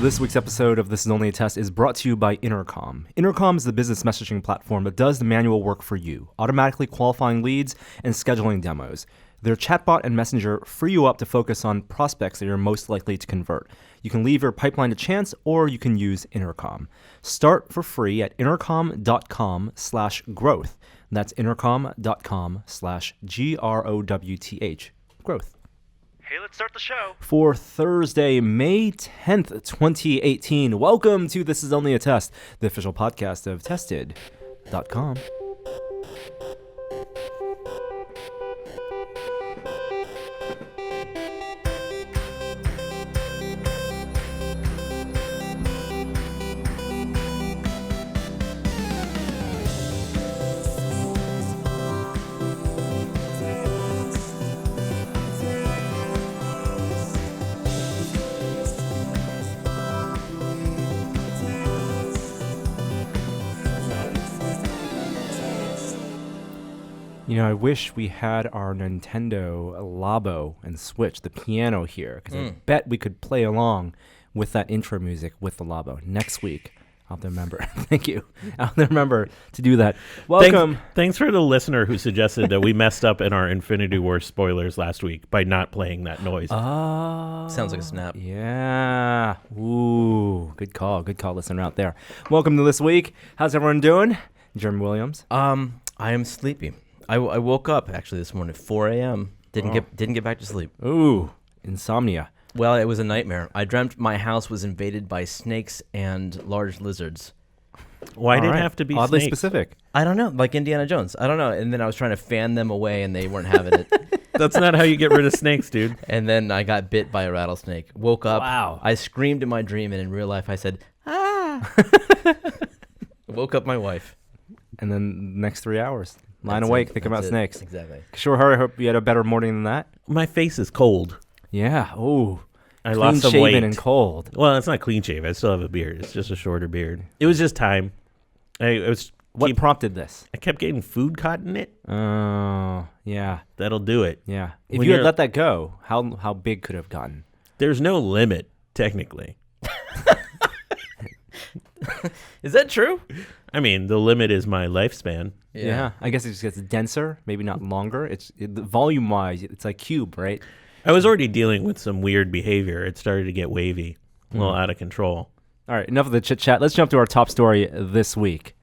This week's episode of This Is Only a Test is brought to you by Intercom. Intercom is the business messaging platform that does the manual work for you, automatically qualifying leads and scheduling demos. Their chatbot and messenger free you up to focus on prospects that you're most likely to convert. You can leave your pipeline to chance, or you can use Intercom. Start for free at intercom.com/growth. That's intercom.com/growth. Growth. Hey, let's start the show. For Thursday, May 10th, 2018. Welcome to This Is Only a Test, the official podcast of Tested.com. You know, I wish we had our Nintendo Labo and Switch, the piano here, because I bet we could play along with that intro music with the Labo. Next week, I'll have to remember. Thank you. I'll have to remember to do that. Welcome. Thanks for the listener who suggested that we messed up in our Infinity War spoilers last week by not playing that noise. Oh. Sounds like a snap. Yeah. Ooh, good call. Good call, listener out there. Welcome to This Week. How's everyone doing? Jeremy Williams. I am sleepy. I woke up actually this morning at 4 a.m. Didn't get back to sleep. Ooh, insomnia. Well, it was a nightmare. I dreamt my house was invaded by snakes and large lizards. Why did it have to be oddly snakes? specific? I don't know, like Indiana Jones. I don't know. And then I was trying to fan them away, and they weren't having it. That's not how you get rid of snakes, dude. And then I got bit by a rattlesnake. Woke up. Wow. I screamed in my dream, and in real life, I said, "Ah!" Woke up my wife. And then the next 3 hours. Lying That's awake, it. thinking about That's it. snakes. Exactly. Sure, I hope you had a better morning than that. My face is cold. Yeah. Ooh. I lost some clean-shaven weight. and cold. Well, it's not clean shave. I still have a beard. It's just a shorter beard. It was just time. What prompted this? I kept getting food caught in it. Oh, yeah. That'll do it. Yeah. If When you had you're- let that go, how big could it have gotten? There's no limit, technically. Is that true? I mean, the limit is my lifespan. Yeah. I guess it just gets denser, maybe not longer. Volume-wise, it's like cube, right? I was already dealing with some weird behavior. It started to get wavy, a little out of control. All right, enough of the chit-chat. Let's jump to our top story this week.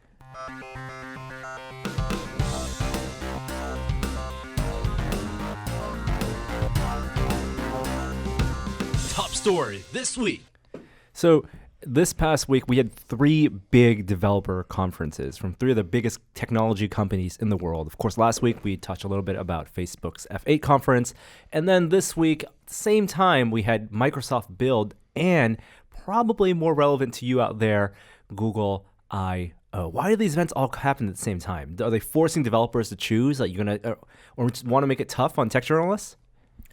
Top story this week. So this past week, we had 3 big developer conferences from 3 of the biggest technology companies in the world. Of course, last week, we touched a little bit about Facebook's F8 conference. And then this week, at the same time, we had Microsoft Build and probably more relevant to you out there, Google I/O. Why do these events all happen at the same time? Are they forcing developers to choose? Like you're gonna, or just want to make it tough on tech journalists?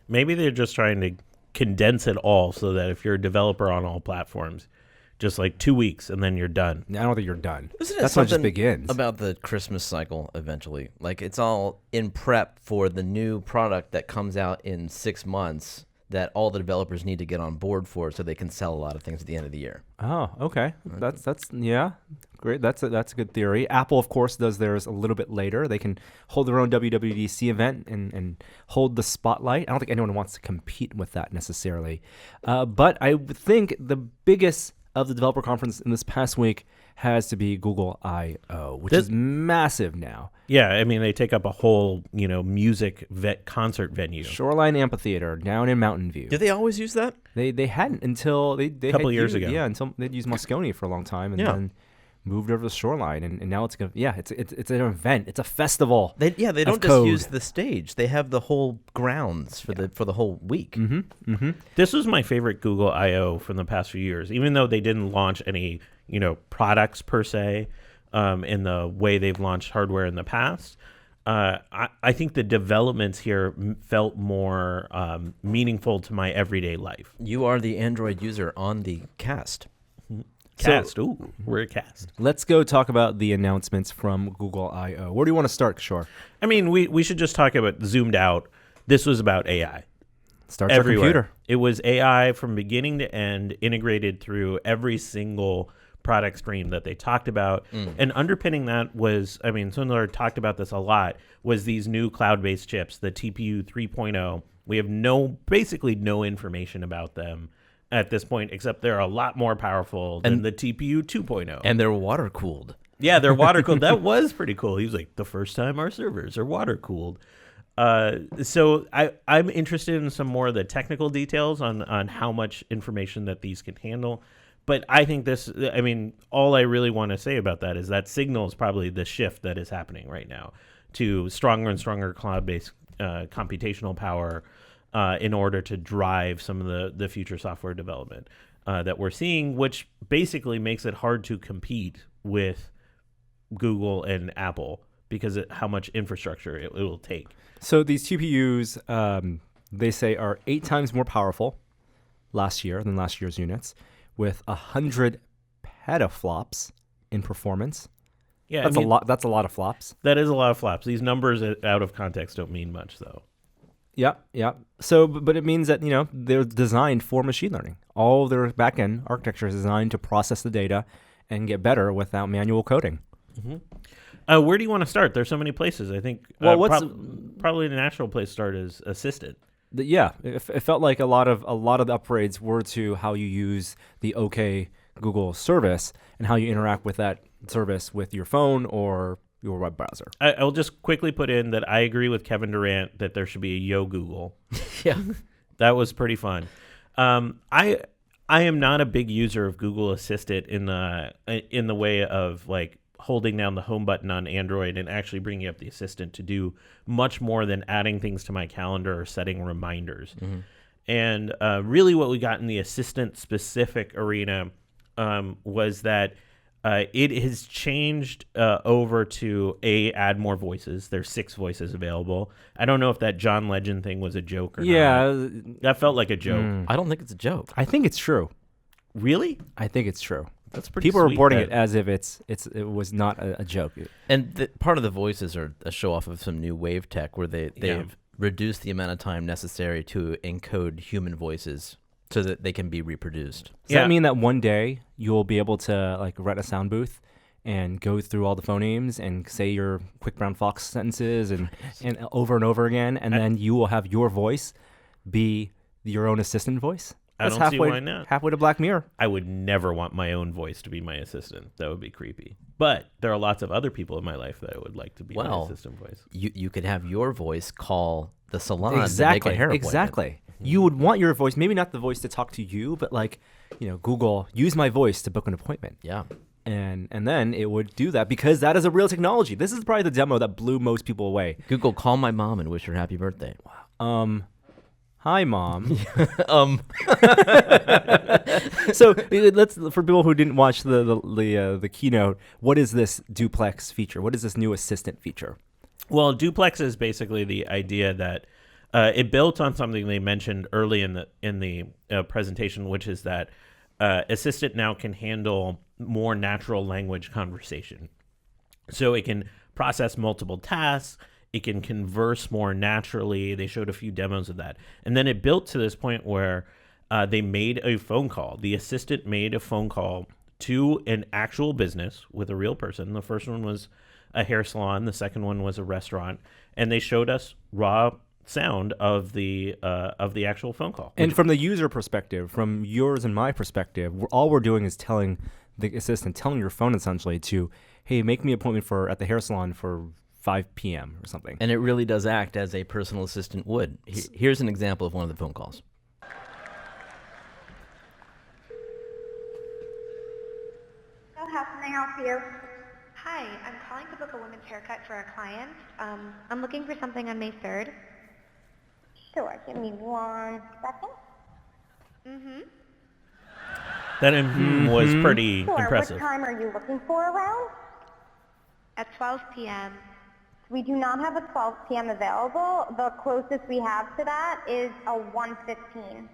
Maybe they're just trying to condense it all so that if you're a developer on all platforms, just like 2 weeks and then you're done. I don't think you're done. Isn't it That's when it just something begins. about the Christmas cycle eventually? Like it's all in prep for the new product that comes out in 6 months that all the developers need to get on board for so they can sell a lot of things at the end of the year. Oh, okay. That's yeah, great. That's a good theory. Apple, of course, does theirs a little bit later. They can hold their own WWDC event and hold the spotlight. I don't think anyone wants to compete with that necessarily. But I would think the biggest of the developer conference in this past week has to be Google I/O, which is massive now. Yeah, I mean, they take up a whole, music concert venue. Shoreline Amphitheater down in Mountain View. Did they always use that? They hadn't until they Couple had years used- ago. Yeah, until they'd used Moscone for a long time, and then moved over to the Shoreline, and now it's an event. It's a festival. They don't just code. use the stage. They have the whole grounds for the whole week. This was my favorite Google I/O from the past few years, even though they didn't launch any, products per se in the way they've launched hardware in the past. I think the developments here felt more meaningful to my everyday life. You are the Android user on the cast. Cast. Ooh, we're a cast. Let's go talk about the announcements from Google I/O. Where do you want to start, Kishore? I mean, we should just talk about zoomed out. This was about AI. Starts your everywhere. computer. It was AI from beginning to end, integrated through every single product stream that they talked about. And underpinning that was, I mean, Sundar talked about this a lot, was these new cloud-based chips, the TPU 3.0. We have basically no information about them at this point, except they're a lot more powerful than the TPU 2.0. And they're water cooled. Yeah, they're water cooled. That was pretty cool. He was like, the first time our servers are water cooled. So I'm interested in some more of the technical details on how much information that these can handle. But I think all I really want to say about that is that signals probably the shift that is happening right now to stronger and stronger cloud-based computational power in order to drive some of the future software development that we're seeing, which basically makes it hard to compete with Google and Apple because of how much infrastructure it will take. So these TPUs, they say, are 8 times more powerful last year than last year's units, with 100 petaflops in performance. Yeah, that's a lot. That's a lot of flops. That is a lot of flops. These numbers out of context don't mean much, though. Yeah. So, but it means that they're designed for machine learning. All of their backend architecture is designed to process the data and get better without manual coding. Mm-hmm. Where do you want to start? There's so many places. I think probably the natural place to start is Assistant. It felt like a lot of the upgrades were to how you use the OK Google service and how you interact with that service with your phone or your web browser. I'll just quickly put in that I agree with Kevin Durant that there should be a Yo Google. Yeah, that was pretty fun. I am not a big user of Google Assistant in the way of like holding down the home button on Android and actually bringing up the assistant to do much more than adding things to my calendar or setting reminders. Mm-hmm. And really what we got in the assistant specific arena was that it has changed over to add more voices. There's 6 voices available. I don't know if that John Legend thing was a joke or not. That felt like a joke. I don't think it's a joke. I think it's true. Really? I think it's true. That's pretty People are sweet, reporting it as if it was not a joke. And part of the voices are a show off of some new wave tech where they've reduced the amount of time necessary to encode human voices so that they can be reproduced. Does that mean that one day you'll be able to like rent a sound booth and go through all the phonemes and say your Quick Brown Fox sentences and over and over again, and then you will have your voice be your own assistant voice? I don't see why not. Halfway to Black Mirror. I would never want my own voice to be my assistant. That would be creepy. But there are lots of other people in my life that I would like to be my assistant voice. You could have your voice call the salon to make Exactly. a hair appointment. Exactly. You would want your voice, maybe not the voice to talk to you, but like, Google, use my voice to book an appointment. Yeah. And then it would do that because that is a real technology. This is probably the demo that blew most people away. Google, call my mom and wish her happy birthday. Wow. Hi, Mom. So So let's, for people who didn't watch the keynote, what is this duplex feature? What is this new assistant feature? Well, duplex is basically the idea that it built on something they mentioned early in the presentation, which is that Assistant now can handle more natural language conversation. So it can process multiple tasks. It can converse more naturally. They showed a few demos of that. And then it built to this point where they made a phone call. The assistant made a phone call to an actual business with a real person. The first one was a hair salon. The second one was a restaurant. And they showed us raw sound of the actual phone call. And from the user perspective, from yours and my perspective, all we're doing is telling the assistant, telling your phone essentially to, hey, make me an appointment at the hair salon for 5 p.m. or something. And it really does act as a personal assistant would. Here's an example of one of the phone calls. So how can I help you? Hi, I'm calling to book a women's haircut for a client. I'm looking for something on May 3rd. Sure, give me 1 second. That was pretty Sure, impressive. what time are you looking for around? At 12 p.m. We do not have a 12 p.m. available. The closest we have to that is a 1:15.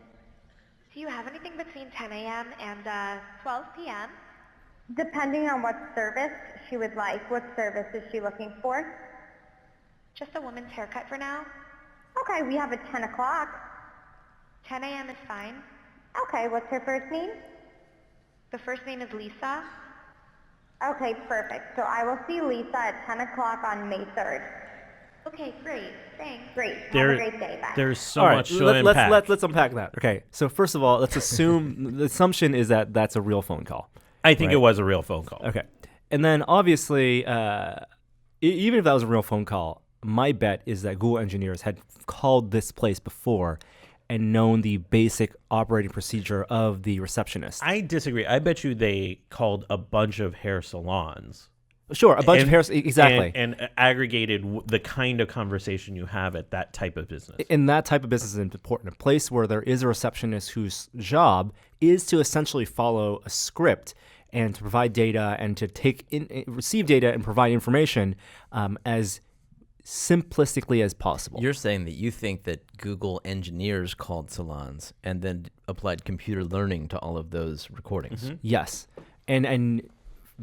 Do you have anything between 10 a.m. and 12 p.m.? Depending on what service she would like. What service is she looking for? Just a woman's haircut for now? Okay, we have a 10 o'clock. 10 a.m. is fine. Okay, what's her first name? The first name is Lisa. Okay, perfect. So I will see Lisa at 10 o'clock on May 3rd. Okay, great. Thanks. Great. Have a great day. Bye. There's so All right, much to unpack. let's unpack that. Okay, so first of all, let's assume the assumption is that that's a real phone call. I think Right. it was a real phone call. Okay, and then obviously, even if that was a real phone call, my bet is that Google engineers had called this place before and known the basic operating procedure of the receptionist. I disagree. I bet you they called a bunch of hair salons. Sure, a bunch of hairs, exactly. And aggregated the kind of conversation you have at that type of business. And that type of business is important. A place where there is a receptionist whose job is to essentially follow a script and to provide data and to receive data and provide information as simplistically as possible. You're saying that you think that Google engineers called salons and then applied computer learning to all of those recordings. Yes. And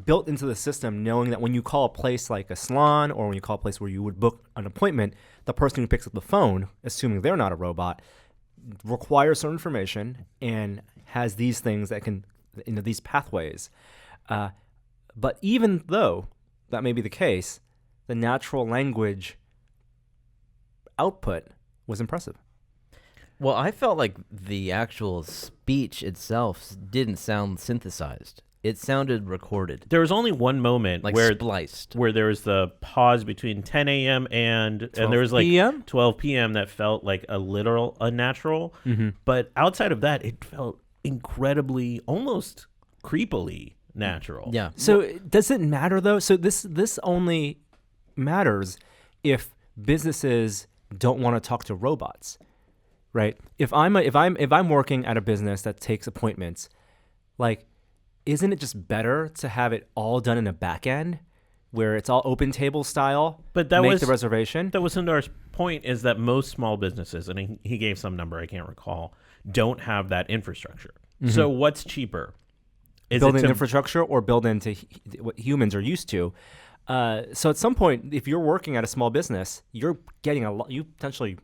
built into the system, knowing that when you call a place like a salon or when you call a place where you would book an appointment, the person who picks up the phone, assuming they're not a robot, requires certain information and has these things that can, these pathways. But even though that may be the case, the natural language output was impressive. Well, I felt like the actual speech itself didn't sound synthesized. It sounded recorded, There was only one moment like where spliced. where there was the pause between 10 a.m. and there was like p.m.? 12 p.m. that felt like a literal unnatural. But outside of that, it felt incredibly, almost creepily natural. Yeah. So does it matter though? So this only matters if businesses don't want to talk to robots, right? If I'm working at a business that takes appointments, like, isn't it just better to have it all done in a back end where it's all open table style? But that make was the reservation. That was Sundar's point, is that most small businesses, and he gave some number I can't recall, don't have that infrastructure. So what's cheaper? Is Build it in to infrastructure or build into what humans are used to. So at some point, if you're working at a small business, you're getting a lot. You potentially,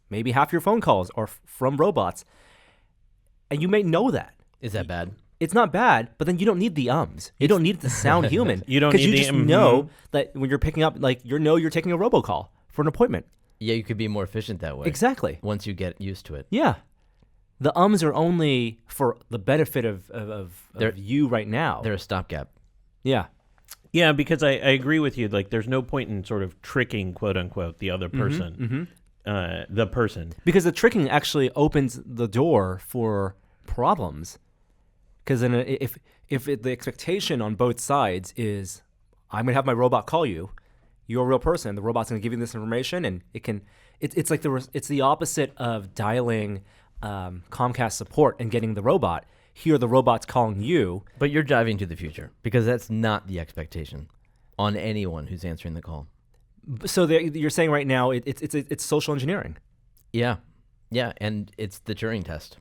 maybe half your phone calls are from robots, and you may know that. Is that bad? It's not bad, but then you don't need the ums. You don't need it to sound human. You don't 'Cause need you the just know that when you're picking up, like you're taking a robocall for an appointment. Yeah, you could be more efficient that way. Exactly. Once you get used to it. Yeah. The ums are only for the benefit of you right now. They're a stopgap. Yeah. Yeah, because I agree with you. Like, there's no point in sort of tricking, quote unquote, the other person, the person. Because the tricking actually opens the door for problems. Because then the expectation on both sides is, I'm going to have my robot call you, you're a real person, the robot's going to give you this information, and it's like it's the opposite of dialing Comcast support and getting the robot. Here, the robot's calling you. But you're diving to the future because that's not the expectation on anyone who's answering the call. So you're saying right now it's social engineering. Yeah, and it's the Turing test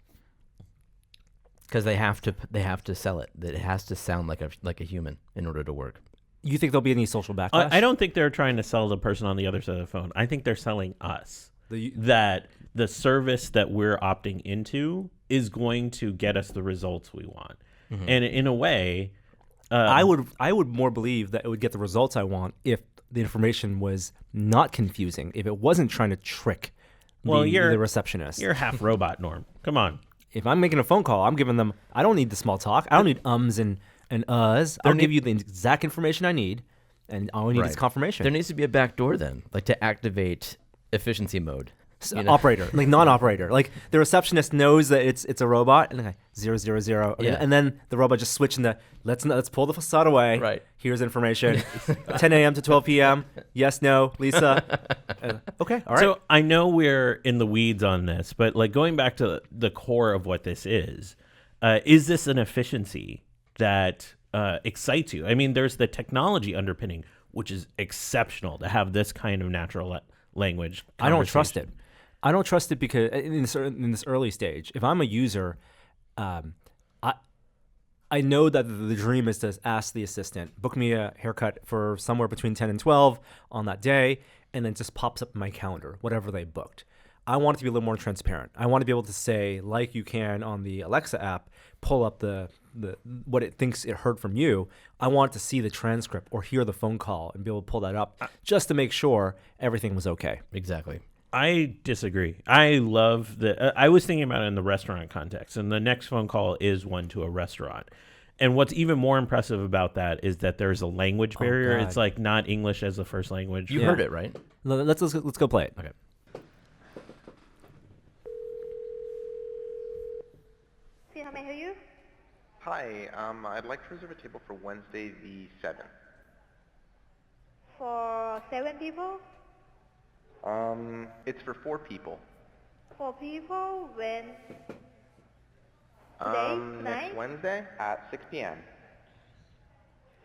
because they have to sell it. That it has to sound like a human in order to work. You think there'll be any social backlash? I don't think they're trying to sell the person on the other side of the phone. I think they're selling us that the service that we're opting into is going to get us the results we want. And in a way, I would more believe that it would get the results I want if the information was not confusing, if it wasn't trying to trick the receptionist. You're half robot, Norm. Come on. If I'm making a phone call, I'm giving them, I don't need the small talk. I don't need ums and uhs. I'll give you the exact information I need, and all I need is confirmation. There needs to be a back door then, like to activate efficiency mode. Operator, like non-operator. Like the receptionist knows that it's a robot, and like 000. Yeah. And then the robot just switching let's pull the facade away. Right. Here's information. 10 a.m. to 12 p.m. Yes, no, Lisa. Okay, all right. So I know we're in the weeds on this, but like going back to the core of what this is this an efficiency that excites you? I mean, there's the technology underpinning, which is exceptional to have this kind of natural language. I don't trust it. I don't trust it because in this early stage, if I'm a user, I know that the dream is to ask the assistant, book me a haircut for somewhere between 10 and 12 on that day, and then it just pops up in my calendar, whatever they booked. I want it to be a little more transparent. I want to be able to say, like you can on the Alexa app, pull up the what it thinks it heard from you. I want it to see the transcript or hear the phone call and be able to pull that up just to make sure everything was okay. Exactly. I disagree. I love I was thinking about it in the restaurant context, and the next phone call is one to a restaurant. And what's even more impressive about that is that there's a language barrier. God. It's like not English as the first language. You heard it, right? Let's go play it. Okay. See how may I help you? Hi, I'd like to reserve a table for Wednesday the 7th. For 7 people? It's for 4 people. 4 people? When? Today? Next Tonight? Wednesday at 6 p.m.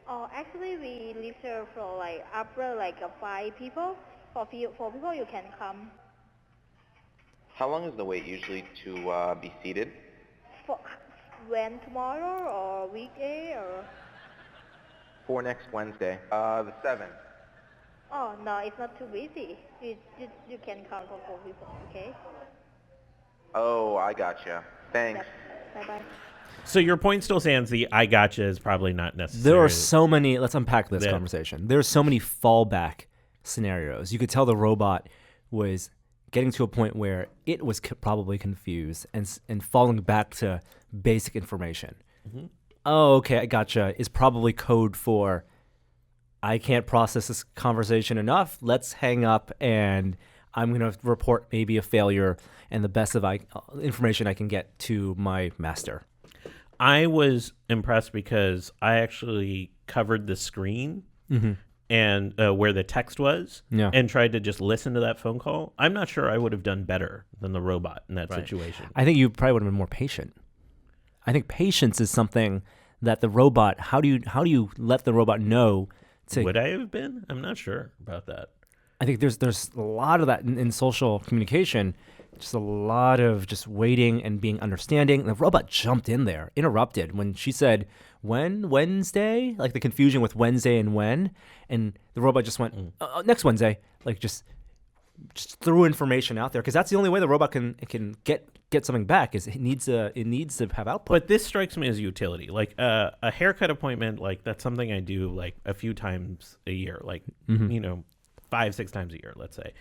Oh, actually we leave here for like after like 5 people. For 4 people you can come. How long is the wait usually to be seated? For when, tomorrow or weekday or? For next Wednesday, the 7th. Oh no, it's not too busy. You can come for 4 people, okay? Oh, I gotcha. Thanks. Bye bye. So your point still stands. The I gotcha is probably not necessary. There are so many. Let's unpack this Yeah. conversation. There's so many fallback scenarios. You could tell the robot was getting to a point where it was probably confused and falling back to basic information. Mm-hmm. Oh, okay, I gotcha. Is probably code for I can't process this conversation enough. Let's hang up and I'm going to report maybe a failure and the best of information I can get to my master. I was impressed because I actually covered the screen and where the text was and tried to just listen to that phone call. I'm not sure I would have done better than the robot in that situation. I think you probably would have been more patient. I think patience is something that the robot, how do you let the robot know to... Would I have been? I'm not sure about that. I think there's a lot of that in social communication, just a lot of just waiting and being understanding. The robot jumped in there, interrupted when she said, Wednesday? Like the confusion with Wednesday and when. And the robot just went, next Wednesday. Like just threw information out there because that's the only way the robot can get something back is it needs to have output. But this strikes me as utility. Like a haircut appointment, like that's something I do like a few times a year, like 5-6 times a year, let's say.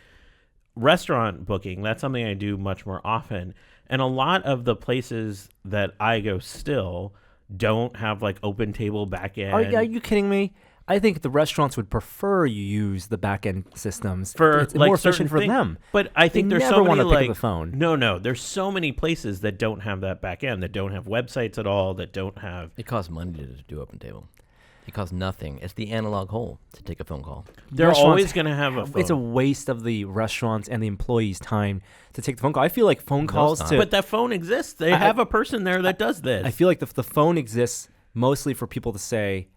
Restaurant booking, that's something I do much more often. And a lot of the places that I go still don't have like open table back end. Are you kidding me? I think the restaurants would prefer you use the back end systems. For it's like more efficient for things. them. But I think They there's never so many wanna pick up like the phone. No, there's so many places that don't have that back end, that don't have websites at all, that don't have. It costs money to do open table. It costs nothing. It's the analog hole to take a phone call. They're Restaurants always going to have a phone. It's a waste of the restaurants and the employees' time to take the phone call. I feel like phone calls not. to... But that phone exists. They have a person there that does this. I feel like the phone exists mostly for people to say,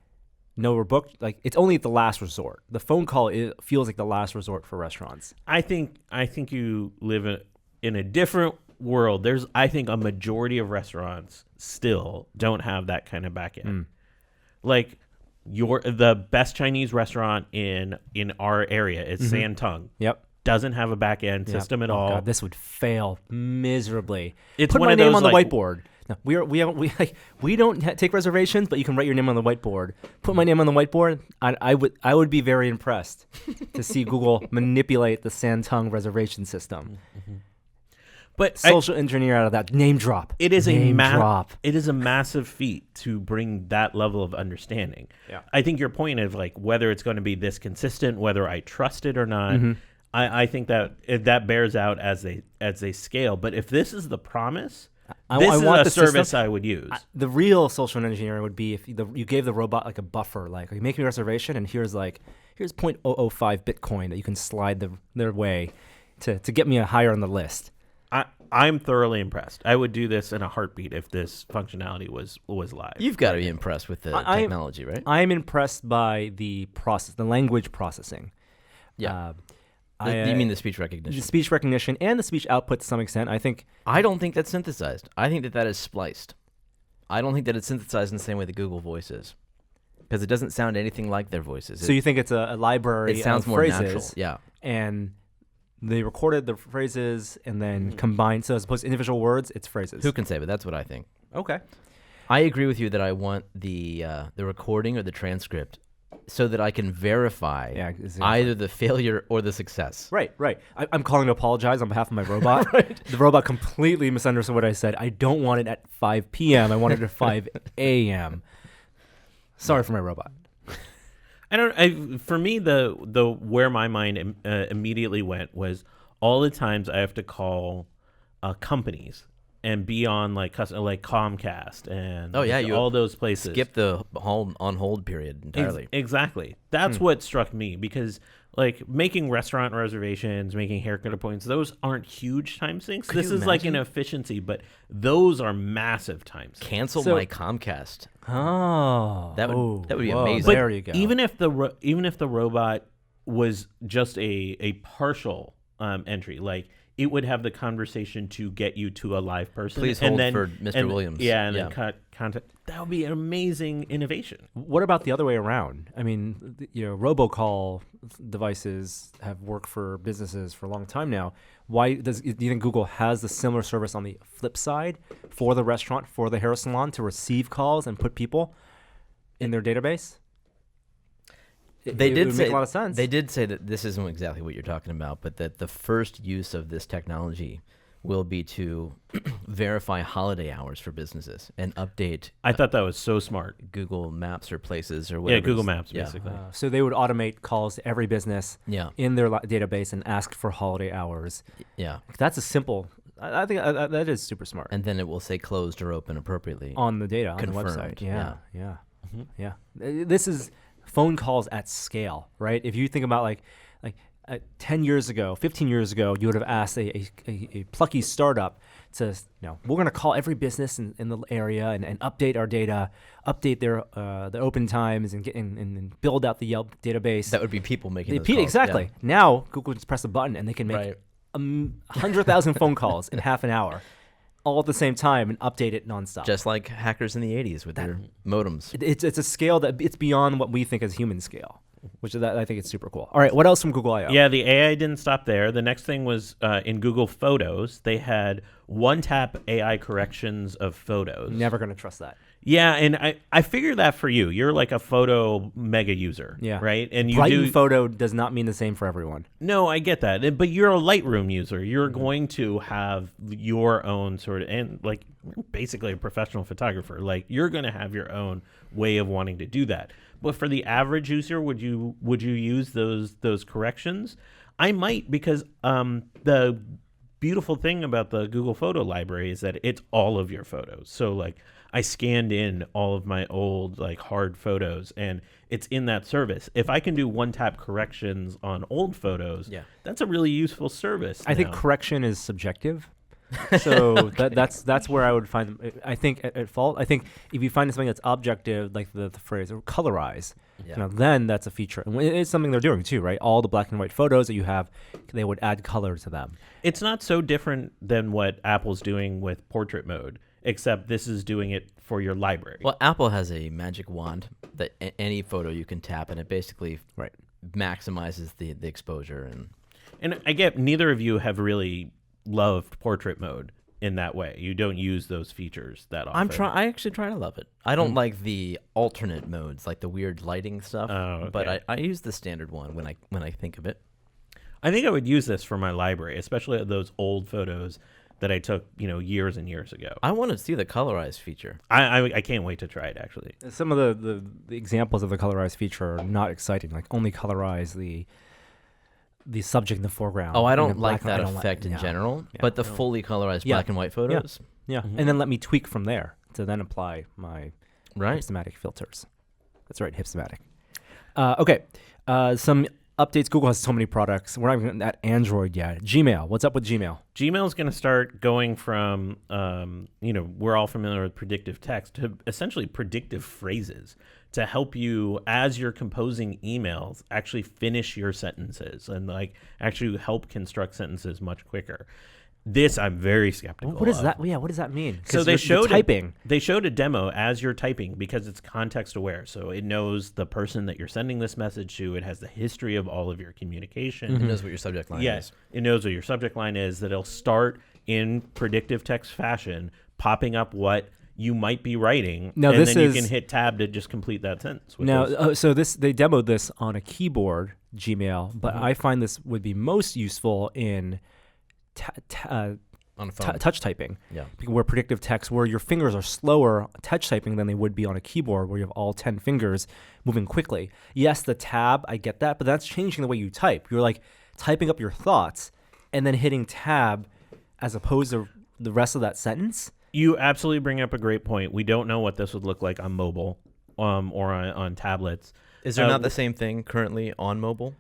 no, we're booked. Like it's only the last resort. The phone call feels like the last resort for restaurants. I think you live in a different world. I think a majority of restaurants still don't have that kind of back end. Like the best Chinese restaurant in our area is Santung. Yep. Doesn't have a back end system at all. God, this would fail miserably. It's Put one my of name those, on the like- whiteboard. No, we don't take reservations, but you can write your name on the whiteboard. Put my name on the whiteboard. I would be very impressed to see Google manipulate the Santung reservation system. But Social engineer out of that name drop. it is name drop. It is a massive feat to bring that level of understanding. Yeah. I think your point of like whether it's going to be this consistent, whether I trust it or not, I think that bears out as they scale. But if this is the promise, this is a service I would use. The real social engineering would be if you gave the robot like a buffer, like make me a reservation, and here's 0.005 Bitcoin that you can slide their way to get me higher on the list. I'm thoroughly impressed. I would do this in a heartbeat if this functionality was live. You've got to be impressed with the technology, right? I'm impressed by the language processing. Yeah. You mean the speech recognition? The speech recognition and the speech output to some extent. I don't think that's synthesized. I think that is spliced. I don't think that it's synthesized in the same way that Google Voice is, because it doesn't sound anything like their voices. So you think it's a library it sounds of more phrases, natural. Yeah. and they recorded the phrases and then combined. So as opposed to individual words, it's phrases. Who can say? But that's what I think. Okay. I agree with you that I want the recording or the transcript so that I can verify either the failure or the success. Right. I'm calling to apologize on behalf of my robot. The robot completely misunderstood what I said. I don't want it at 5 p.m. I want it at 5 a.m. Sorry for my robot. For me, the where my mind immediately went was all the times I have to call companies and be on like Comcast and all those places. Skip the on hold period entirely. Exactly. That's what struck me, because like making restaurant reservations, making haircut appointments, those aren't huge time sinks. This is like an efficiency, but those are massive time sinks. Cancel my Comcast. Oh, that would be amazing. But there you go. Even if the robot was just a partial entry, like it would have the conversation to get you to a live person. Please hold for Mr. Williams. And then cut contact. That would be an amazing innovation. What about the other way around? I mean, robocall devices have worked for businesses for a long time now. Do you think Google has the similar service on the flip side for the restaurant, for the hair salon, to receive calls and put people in their database? It would make a lot of sense. They did say that this isn't exactly what you're talking about, but that the first use of this technology will be to verify holiday hours for businesses and update. I thought that was so smart. Google Maps or Places or whatever. Yeah, Google Maps, basically. So they would automate calls to every business in their database and ask for holiday hours. Yeah. That's a simple... I think that is super smart. And then it will say closed or open appropriately. On the data, Confirmed. on the website. Yeah. This is phone calls at scale, right? If you think about like 10 years ago, 15 years ago, you would have asked a plucky startup to, we're going to call every business in the area and update our data, update their the open times and build out the Yelp database. That would be people making those calls. Exactly. Yeah. Now, Google just press a button and they can make 100,000 phone calls in half an hour, all at the same time, and update it nonstop. Just like hackers in the 80s with their modems. It's a scale that it's beyond what we think as human scale, which I think it's super cool. All right, what else from Google I/O? Yeah, the AI didn't stop there. The next thing was in Google Photos, they had one-tap AI corrections of photos. Never going to trust that. Yeah, and I figure that for you. You're like a photo mega user, right? And Brighten photo does not mean the same for everyone. No, I get that. But you're a Lightroom user. You're going to have your own sort of, and like basically a professional photographer. Like you're going to have your own way of wanting to do that. But for the average user, would you use those corrections? I might, because the beautiful thing about the Google Photo Library is that it's all of your photos. So like I scanned in all of my old like hard photos and it's in that service. If I can do one-tap corrections on old photos, that's a really useful service. I think correction is subjective. So that's where I would find, I think, at fault. I think if you find something that's objective, like the phrase or colorize, then that's a feature. And it's something they're doing too, right? All the black and white photos that you have, they would add color to them. It's not so different than what Apple's doing with portrait mode, except this is doing it for your library. Well, Apple has a magic wand that any photo you can tap, and it basically maximizes the exposure. And I get neither of you have really loved portrait mode in that way. You don't use those features that often. I actually try to love it. I don't like the alternate modes, like the weird lighting stuff. Oh, okay. But I use the standard one when I think of it. I think I would use this for my library, especially those old photos that I took, years and years ago. I want to see the colorized feature. I can't wait to try it, actually. Some of the examples of the colorized feature are not exciting. Like only colorize the subject in the foreground. Oh, I don't like that effect in general, but the fully colorized black and white photos. Yeah. And then let me tweak from there to then apply my hipstamatic filters. That's right, hipstamatic. Okay, some updates. Google has so many products. We're not even at Android yet. Gmail. What's up with Gmail? Gmail's going to start going from, we're all familiar with predictive text to essentially predictive phrases to help you, as you're composing emails, actually finish your sentences and like actually help construct sentences much quicker. This I'm very skeptical. What is of. that? Yeah, what does that mean? 'Cause So they you're showed typing. They showed a demo as you're typing because it's context aware. So it knows the person that you're sending this message to. It has the history of all of your communication. It knows what your subject line Yes, is. it knows what your subject line is. That it'll start in predictive text fashion, popping up what you might be writing, Now, and this then is- you can hit tab to just complete that sentence. which Now, is- so they demoed this on a keyboard Gmail, but Mm-hmm. I find this would be most useful in On a phone. touch typing. Yeah. Where predictive text, where your fingers are slower touch typing than they would be on a keyboard, where you have all 10 fingers moving quickly. Yes, the tab, I get that, but that's changing the way you type. You're like typing up your thoughts and then hitting tab as opposed to the rest of that sentence. You absolutely bring up a great point. We don't know what this would look like on mobile or on tablets. Is there not the same thing currently on mobile?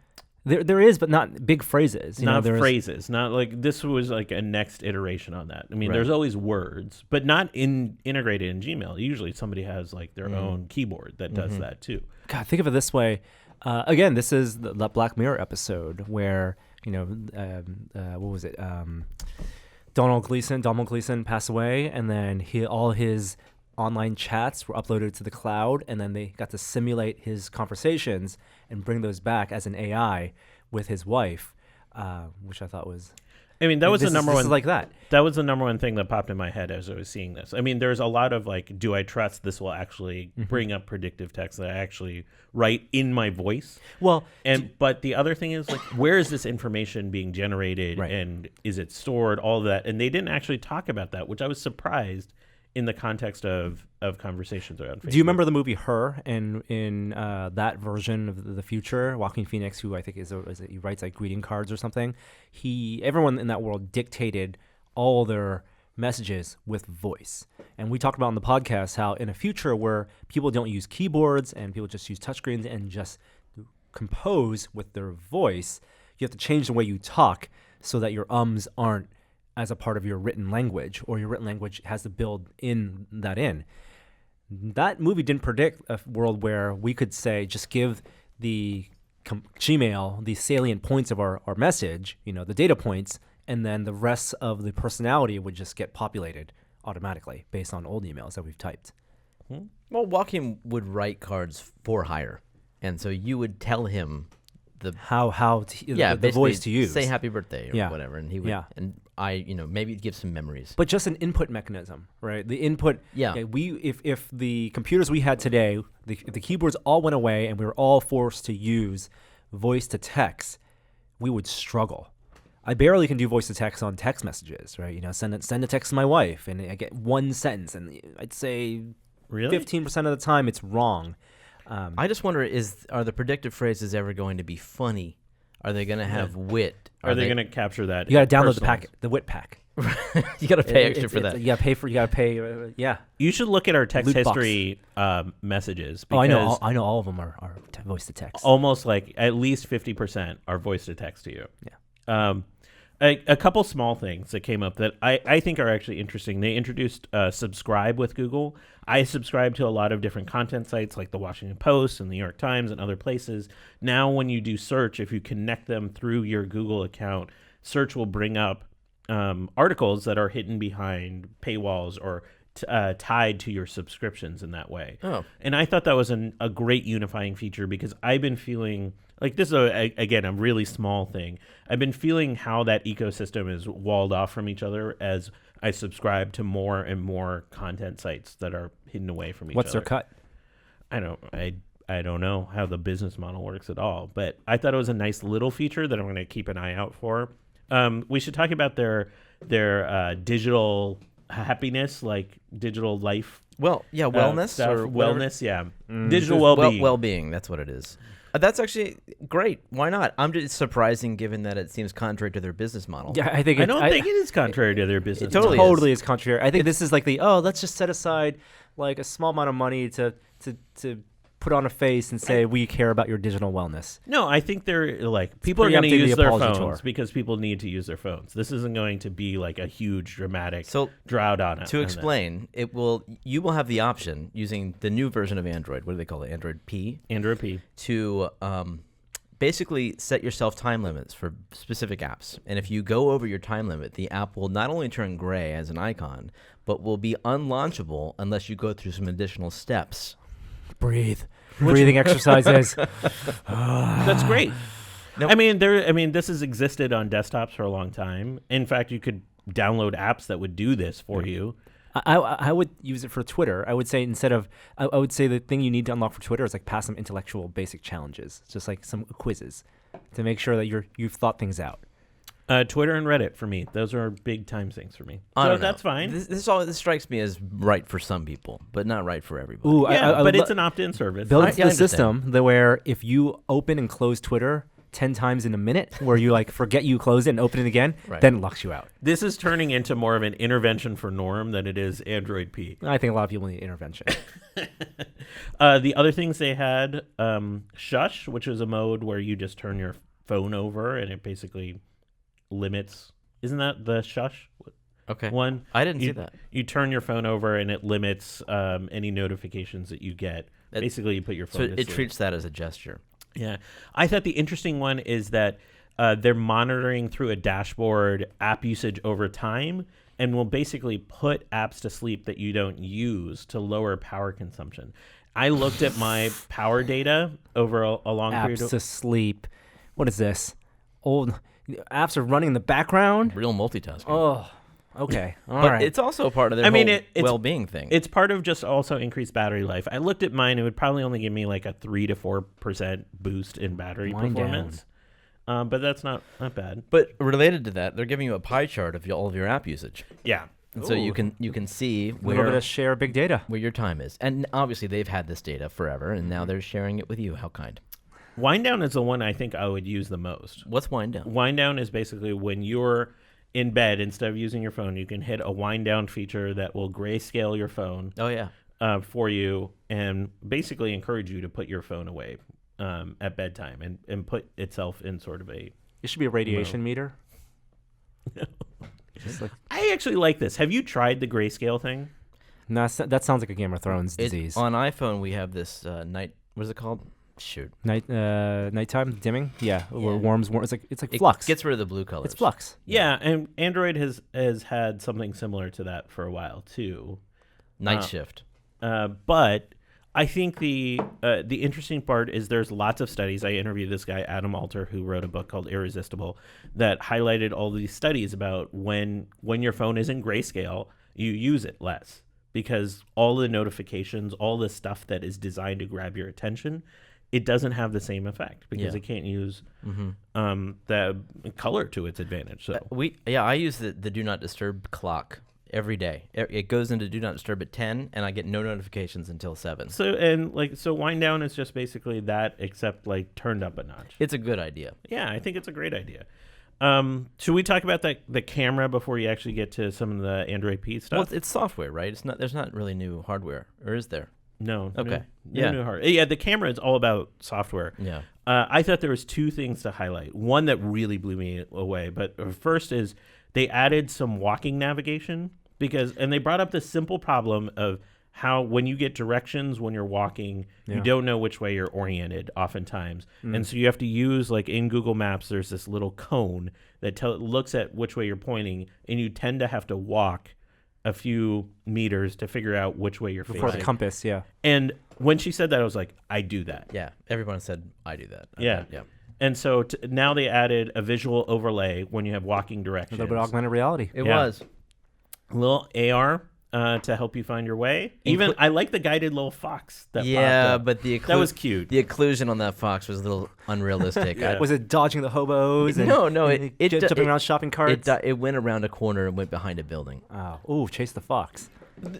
There is, but not big phrases. You know, Not there's- phrases. Not like this was like a next iteration on that. I mean, Right. there's always words, but not integrated in Gmail. Usually somebody has like their own keyboard that does that too. God, think of it this way. Again, this is the Black Mirror episode where, what was it? Donald Gleason passed away, and then all his online chats were uploaded to the cloud, and then they got to simulate his conversations and bring those back as an AI with his wife, which I thought was. I mean, that was the number this one. is like that. That was the number one thing that popped in my head as I was seeing this. I mean, there's a lot of like, do I trust this will actually bring up predictive text that I actually write in my voice? Well, But the other thing is like, where is this information being generated, Right. and is it stored? All of that, and they didn't actually talk about that, which I was surprised in the context of conversations around Facebook. do you remember the movie Her? And in that version of the future, Joaquin Phoenix, who I think he writes like greeting cards or something, everyone in that world dictated all their messages with voice. And we talked about on the podcast how in a future where people don't use keyboards and people just use touchscreens and just compose with their voice, you have to change the way you talk so that your ums aren't as a part of your written language, or your written language has to build in. That movie didn't predict a world where we could say, just give the Gmail the salient points of our message, the data points, and then the rest of the personality would just get populated automatically based on old emails that we've typed. Well, Joaquin would write cards for hire, and so you would tell him the The voice to use. Say happy birthday or Yeah. whatever, and he would. Yeah. And maybe give some memories. But just an input mechanism, right? The input. Yeah. If the computers we had today, if the keyboards all went away and we were all forced to use voice to text, we would struggle. I barely can do voice to text on text messages, right? Send a text to my wife, and I get one sentence, and I'd say Really? 15% of the time it's wrong. I just wonder: are the predictive phrases ever going to be funny? Are they going to have wit? Are they going to capture that? You got to download the personalized? packet, the WIT pack. You got to pay extra for that. You got to pay. Yeah. You should look at our text Loot box. history messages. Oh, Because I know all of them are voice to text. almost like at least 50% are voice to text to you. Yeah. A couple small things that came up that I think are actually interesting. They introduced subscribe with Google. I subscribe to a lot of different content sites like the Washington Post and the New York Times and other places. Now when you do search, if you connect them through your Google account, search will bring up articles that are hidden behind paywalls or tied to your subscriptions in that way. Oh. And I thought that was a great unifying feature because I've been feeling like this is, again, a really small thing. I've been feeling how that ecosystem is walled off from each other as I subscribe to more and more content sites that are hidden away from each other. What's their cut? I don't know how the business model works at all, but I thought it was a nice little feature that I'm going to keep an eye out for. We should talk about their digital happiness, like digital life. Well, yeah, wellness stuff. or whatever. Wellness, yeah. Digital well-being. Well-being, that's what it is. That's actually great. Why not? I'm just surprising given that it seems contrary to their business model. Yeah, I think I don't think it is contrary to their business. totally model. totally is contrary. I think this is like let's just set aside like a small amount of money to put on a face and say we care about your digital wellness. No, I think they're like people are pretty going to empty, the use their apology phones tour. because people need to use their phones. This isn't going to be like a huge dramatic So, drought on it. To explain, you will have the option using the new version of Android. What do they call it? Android P. Android P. To basically set yourself time limits for specific apps. And if you go over your time limit, the app will not only turn gray as an icon, but will be unlaunchable unless you go through some additional steps. Breathe. Breathing exercises. That's great. I mean, this has existed on desktops for a long time. In fact, you could download apps that would do this for you. I would use it for Twitter. I would say I would say the thing you need to unlock for Twitter is like pass some intellectual basic challenges, just like some quizzes, to make sure that you've thought things out. Twitter and Reddit for me; those are big time things for me. I So don't know. that's fine. This strikes me as right for some people, but not right for everybody. Ooh, Yeah, but it's an opt-in service. build I the understand. system that where if you open and close Twitter 10 times in a minute, where you like forget you closed it and open it again, Right. then it locks you out. This is turning into more of an intervention for Norm than it is Android P. I think a lot of people need intervention. The other things they had, Shush, which is a mode where you just turn your phone over and it basically limits. Isn't that the Shush Okay. one? I didn't you, see that. You turn your phone over and it limits any notifications that you get. Basically, you put your phone So to it sleep. treats that as a gesture. Yeah. I thought the interesting one is that they're monitoring through a dashboard app usage over time and will basically put apps to sleep that you don't use to lower power consumption. I looked at my power data over a long period Apps of to sleep. What is this? Old apps are running in the background. Real multitasking. Oh, okay. All but right. it's also part of their I mean, whole it's well-being thing. It's part of just also increased battery life. I looked at mine; it would probably only give me like a 3 to 4% boost in battery Wind performance. But that's not bad. But related to that, they're giving you a pie chart of all of your app usage, Yeah. and so you can see a little bit where of share big data. your time is. And obviously, they've had this data forever, and Mm-hmm. now they're sharing it with you. How kind. Wind down is the one I think I would use the most. What's wind down? Wind down is basically when you're in bed, instead of using your phone, you can hit a wind down feature that will grayscale your phone Oh yeah. for you and basically encourage you to put your phone away at bedtime and put itself in sort of a... It should be a radiation meter. I actually like this. Have you tried the grayscale thing? No, that sounds like a Game of Thrones disease. On iPhone, we have this night. What is it called? Shoot. Nighttime dimming. Yeah, where warms. It's like It flux. gets rid of the blue colors. It's flux. Yeah, and Android has had something similar to that for a while too. Night shift. But I think the interesting part is there's lots of studies. I interviewed this guy, Adam Alter, who wrote a book called Irresistible that highlighted all these studies about when your phone is in grayscale, you use it less because all the notifications, all the stuff that is designed to grab your attention, it doesn't have the same effect because Yeah. it can't use the color to its advantage. So I use the do not disturb clock every day. It goes into do not disturb at 10, and I get no notifications until 7. So wind down is just basically that, except like turned up a notch. It's a good idea. Yeah, I think it's a great idea. Should we talk about the camera before you actually get to some of the Android P stuff? Well, it's software, right? It's not. There's not really new hardware, or is there? No. Okay. New hardware. Yeah, the camera is all about software. Yeah. I thought there was two things to highlight. One that really blew me away, but first is they added some walking navigation and they brought up this simple problem of how when you get directions when you're walking, you don't know which way you're oriented oftentimes. And so you have to use, like in Google Maps, there's this little cone that looks at which way you're pointing, and you tend to have to walk a few meters to figure out which way you're Before facing. the compass, yeah. And when she said that, I was like, I do that. Yeah. Everyone said I do that. Yeah. Yeah. And so now they added a visual overlay when you have walking A directions. little bit of augmented reality. It Yeah. was. A little AR to help you find your way. Even I like the guided little fox that popped up. but that was cute. The occlusion on that fox was a little unrealistic. Yeah. Was it dodging the hobos? And, No, and it jumping around shopping carts. It went around a corner and went behind a building. Ooh, chase the fox.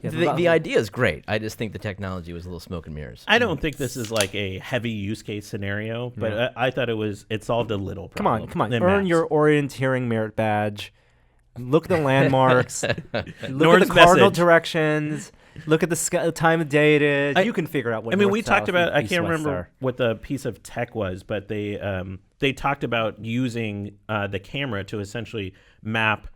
Yeah, The idea is great. I just think the technology was a little smoke and mirrors. I don't think this is like a heavy use case scenario, but I thought it solved a little problem. Come on. in Earn maps. your orienteering merit badge. Look at the landmarks. Look at Nord's the cardinal message. directions. Look at the time of day it is. You can figure out what. I mean, north, we talked south, about. I east, can't west remember are. what the piece of tech was, but they talked about using the camera to essentially map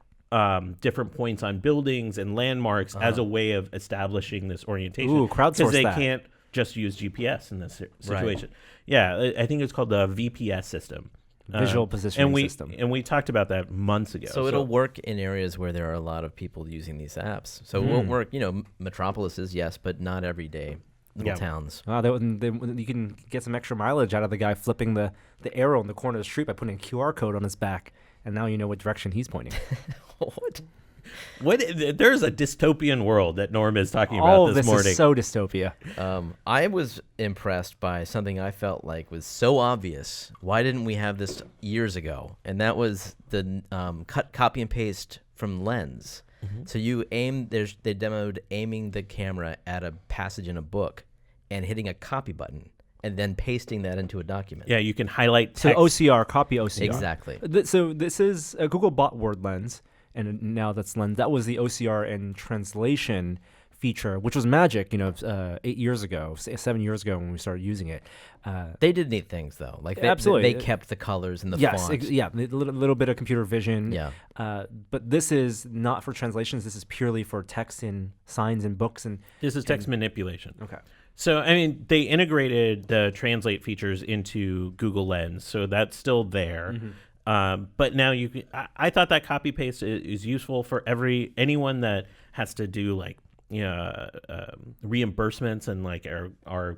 different points on buildings and landmarks as a way of establishing this orientation. Ooh, crowdsource because they that. can't just use GPS in this situation. Yeah, I think it's called the VPS system. Visual positioning system. And we talked about that months ago. So it'll work in areas where there are a lot of people using these apps. So it won't work, metropolises, yes, but not everyday little towns. Wow, you can get some extra mileage out of the guy flipping the arrow in the corner of the street by putting a QR code on his back, and now you know what direction he's pointing. What? There's a dystopian world that Norm is talking about All this this morning. is so dystopia. I was impressed by something I felt like was so obvious. Why didn't we have this years ago? And that was the copy and paste from Lens. So you aim. They demoed aiming the camera at a passage in a book and hitting a copy button and then pasting that into a document. Yeah, you can highlight So text. OCR, copy OCR. Exactly. So this is Google bought Word Lens, and now that's Lens. That was the OCR and translation feature, which was magic, 8 years ago, 7 years ago when we started using it. They did neat things though. Like Absolutely. they kept the colors and the Yes, fonts. a little bit of computer vision. Yeah. But this is not for translations. This is purely for text and signs and books. And This is text manipulation. okay. So, I mean, they integrated the translate features into Google Lens, so that's still there. But now you can, I thought that copy paste is useful for anyone that has to do like reimbursements and like are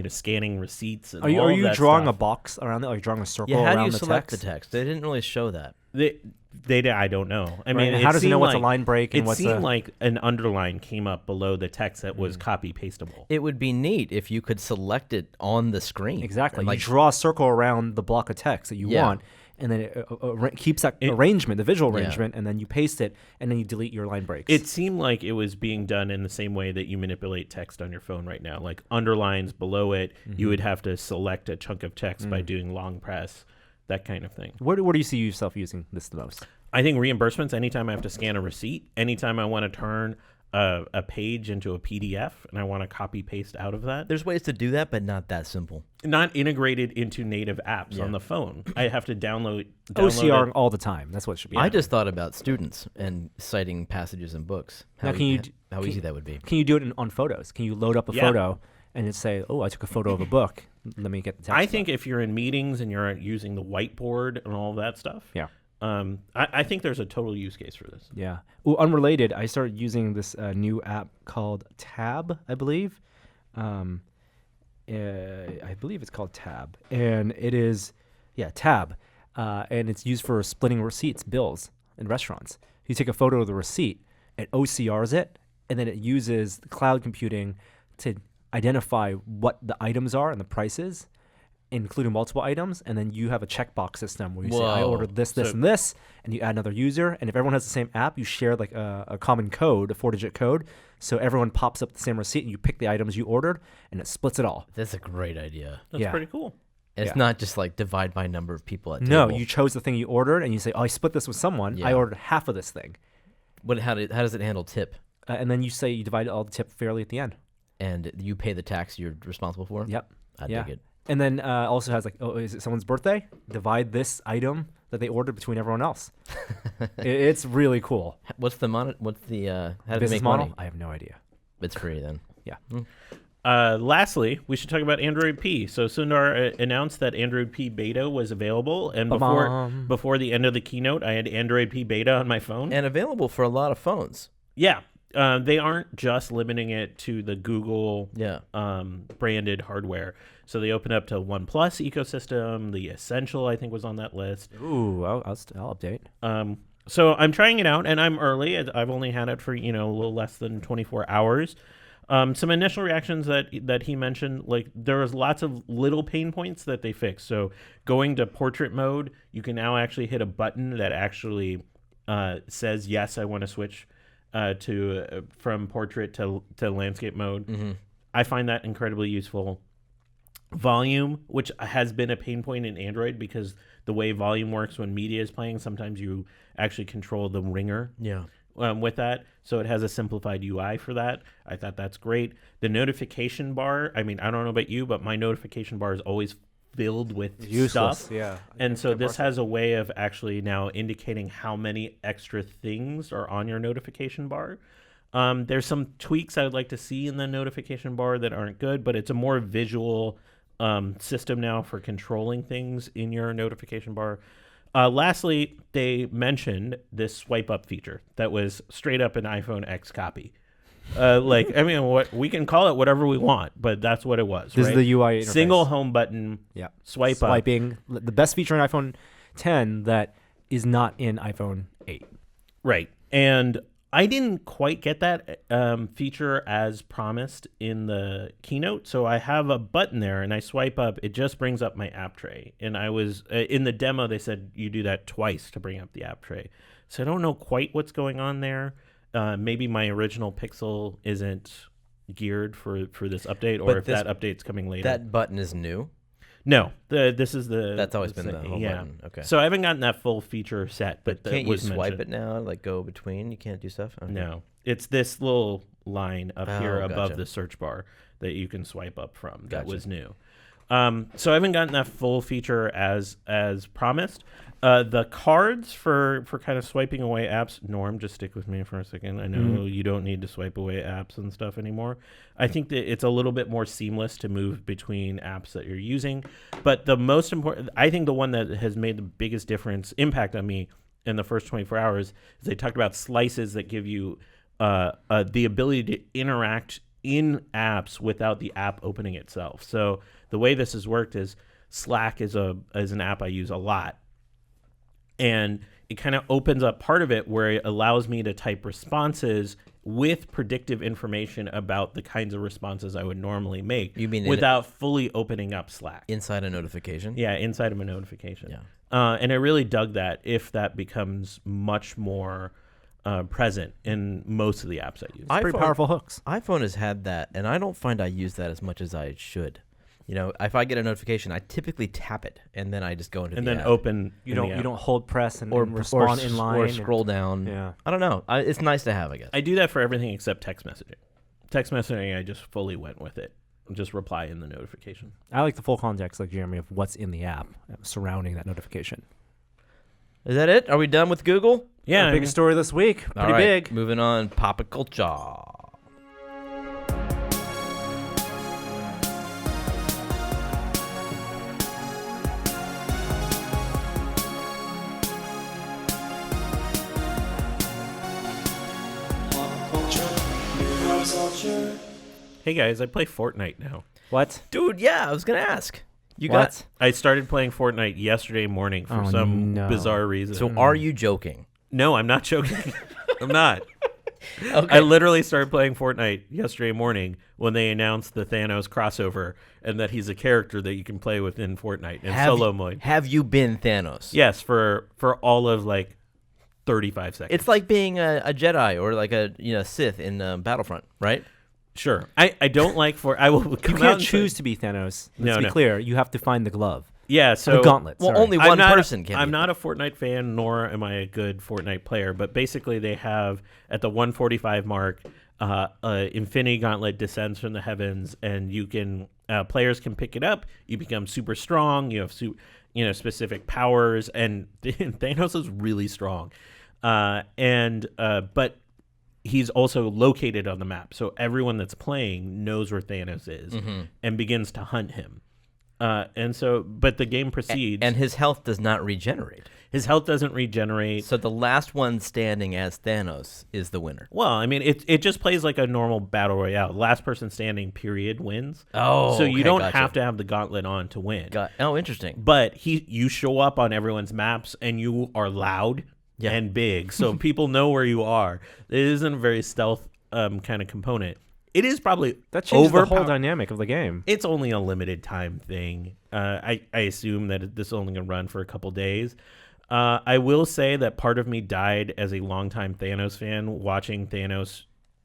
scanning receipts. And Are all you that drawing stuff. a box around it? Are you drawing a circle Yeah, how do around you the select text? the text? They didn't really show that. I don't know. I mean, and how does it know seemed what's a like- line break and it what's seemed a- like an underline came up below the text that was copy pastable. It would be neat if you could select it on the screen. Exactly. Like, you draw a circle around the block of text that you Yeah. want, and then it keeps that arrangement, the visual arrangement, and then you paste it, and then you delete your line breaks. It seemed like it was being done in the same way that you manipulate text on your phone right now. Like underlines below it, you would have to select a chunk of text by doing long press, that kind of thing. Where do you see yourself using this the most? I think reimbursements, anytime I have to scan a receipt, anytime I want to turn a page into a PDF and I want to copy paste out of that. there's ways to do that, but not that simple. Not integrated into native apps on the phone. I have to download OCR it. all the time. That's what it should be. I just thought about students and citing passages in books. Now, How easy that would be. Can you do it on photos? Can you load up a Yeah. photo and just say, "Oh, I took a photo of a book. Let me get the text." I think if you're in meetings and you're using the whiteboard and all that stuff, Yeah. I think there's a total use case for this. Yeah. Well, unrelated, I started using this new app called Tab, I believe. I believe it's called Tab, and it is, Tab, and it's used for splitting receipts, bills in restaurants. You take a photo of the receipt, it OCRs it, and then it uses cloud computing to identify what the items are and the prices, including multiple items, and then you have a checkbox system where you say, I Whoa. ordered this, So- and this, and you add another user, and if everyone has the same app, you share like a common code, a 4-digit code, so everyone pops up the same receipt, and you pick the items you ordered, and it splits it all. That's a great idea. That's Yeah. pretty cool. And it's Yeah. not just like divide by number of people at No, table. you chose the thing you ordered, and you say, I split this with someone, I Yeah. ordered half of this thing. How does it handle tip? And then you say you divide all the tip fairly at the end. And you pay the tax you're responsible for? Yep. I Yeah. dig it. And then also has like, oh, is it someone's birthday? Divide this item that they ordered between everyone else. It's really cool. What's the how do they Business make model? money? I have no idea. It's free then. Yeah. Lastly, we should talk about Android P. So Sundar announced that Android P beta was available, and Ba-bum. before the end of the keynote, I had Android P beta on my phone. And available for a lot of phones. Yeah, they aren't just limiting it to the Google Yeah. branded hardware. So they opened up to OnePlus ecosystem. The Essential, I think, was on that list. Ooh, I'll update. So I'm trying it out, and I'm early. I've only had it for a little less than 24 hours. Some initial reactions that he mentioned, like there was lots of little pain points that they fixed. So going to portrait mode, you can now actually hit a button that actually says, yes, I want to switch from portrait to landscape mode. Mm-hmm. I find that incredibly useful. Volume, which has been a pain point in Android because the way volume works when media is playing, sometimes you actually control the ringer. Yeah. With that, so it has a simplified UI for that. I thought that's great. The notification bar, I mean, I don't know about you, but my notification bar is always filled with stuff. Yeah. And so this has a way of actually now indicating how many extra things are on your notification bar. There's some tweaks I would like to see in the notification bar that aren't good, but it's a more visual system now for controlling things in your notification bar. Lastly, they mentioned this swipe up feature that was straight up an iPhone X copy. What we can call it whatever we want, but that's what it was. This right? is the UI interface. Single home button. Yeah. Swiping. The best feature in iPhone 10 that is not in iPhone 8. Right. And I didn't quite get that feature as promised in the keynote. So I have a button there and I swipe up. It just brings up my app tray. And I was in the demo, they said you do that twice to bring up the app tray. So I don't know quite what's going on there. Maybe my original Pixel isn't geared for this update, or if that update's coming later. That button is new? No, this is the. That's always been the home button. Okay. So I haven't gotten that full feature set, but can't you swipe mentioned. it now? Like go between? You can't do stuff? Okay. No, it's this little line up here above gotcha. the search bar that you can swipe up from. That Gotcha. was new. So I haven't gotten that full feature as promised. The cards for kind of swiping away apps. Norm, just stick with me for a second. I know you don't need to swipe away apps and stuff anymore. I think that it's a little bit more seamless to move between apps that you're using. But the most important, I think the one that has made the biggest impact on me in the first 24 hours is they talked about slices that give you the ability to interact in apps without the app opening itself. So the way this has worked is Slack is an app I use a lot. And it kind of opens up part of it where it allows me to type responses with predictive information about the kinds of responses I would normally make. You mean without fully opening up Slack? Inside a notification? Yeah, inside of a notification. Yeah. And I really dug that if that becomes much more present in most of the apps I use. Pretty powerful hooks. iPhone has had that, and I don't find I use that as much as I should. You know, if I get a notification, I typically tap it, and then I just go into and the then app. open. You don't hold press and and respond in line. Or scroll down. Yeah. I don't know. It's nice to have, I guess. I do that for everything except text messaging. Text messaging, I just fully went with it. Just reply in the notification. I like the full context, like Jeremy, of what's in the app surrounding that notification. Is that it? Are we done with Google? Yeah. Our biggest story this week. All Pretty right, big. Moving on. Pop culture. Hey guys, I play Fortnite now. What? Dude, yeah, I was going to ask. What? I started playing Fortnite yesterday morning for some bizarre reason. So are you joking? No, I'm not joking. I'm not. Okay. I literally started playing Fortnite yesterday morning when they announced the Thanos crossover and that he's a character that you can play within Fortnite in solo mode. Have you been Thanos? Yes, for all of like 35 seconds. It's like being a Jedi or like a Sith in Battlefront, right? Sure. I don't like I will come You out can't and choose say- to be Thanos. Let's No, be no. clear. You have to find the glove. Yeah, so The gauntlet. Well, sorry. only one person can. I'm be. not a Fortnite fan, nor am I a good Fortnite player. But basically, they have at the 145 mark, Infinity Gauntlet descends from the heavens, and you can players can pick it up. You become super strong. You have specific powers, and Thanos is really strong. But he's also located on the map, so everyone that's playing knows where Thanos is and begins to hunt him. But the game proceeds, And his health does not regenerate. his health doesn't regenerate. So the last one standing as Thanos is the winner. Well, I mean, it just plays like a normal battle royale. Last person standing, period, wins. Oh, so you okay, don't gotcha. have to have the gauntlet on to win. Interesting. But you show up on everyone's maps, and you are loud and big, so people know where you are. It isn't a very stealth kind of component. It is probably That changes the whole overpower- dynamic of the game. It's only a limited time thing. I assume that this is only going to run for a couple days. I will say that part of me died as a longtime Thanos fan watching Thanos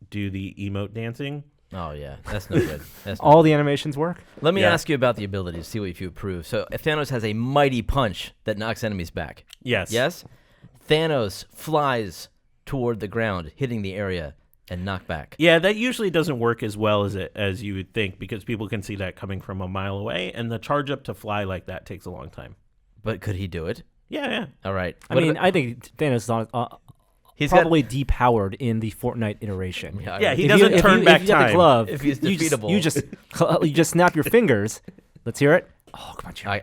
do the emote dancing. Oh, yeah. That's no good. All the animations work. Let me Yeah. ask you about the ability to see if you approve. So Thanos has a mighty punch that knocks enemies back. Yes. Yes? Thanos flies toward the ground, hitting the area, and knock back. Yeah, that usually doesn't work as well as you would think because people can see that coming from a mile away, and the charge up to fly like that takes a long time. But could he do it? Yeah. All right. I think Thanos is He's got- probably depowered in the Fortnite iteration. Yeah, he If doesn't if turn back if you got time. the glove, If he's you just- defeatable. you just snap your fingers. Let's hear it. Oh, come on, Jerry.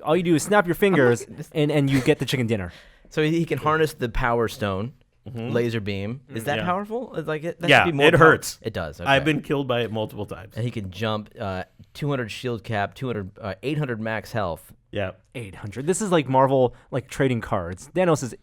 All you do is snap your fingers, and you get the chicken dinner. So he can harness the power stone, laser beam. Is that Yeah. powerful? That Yeah, should be more it hurts. It does. Okay. I've been killed by it multiple times. And he can jump 200 shield cap, 800 max health. Yeah. 800. This is like Marvel, like trading cards. Thanos is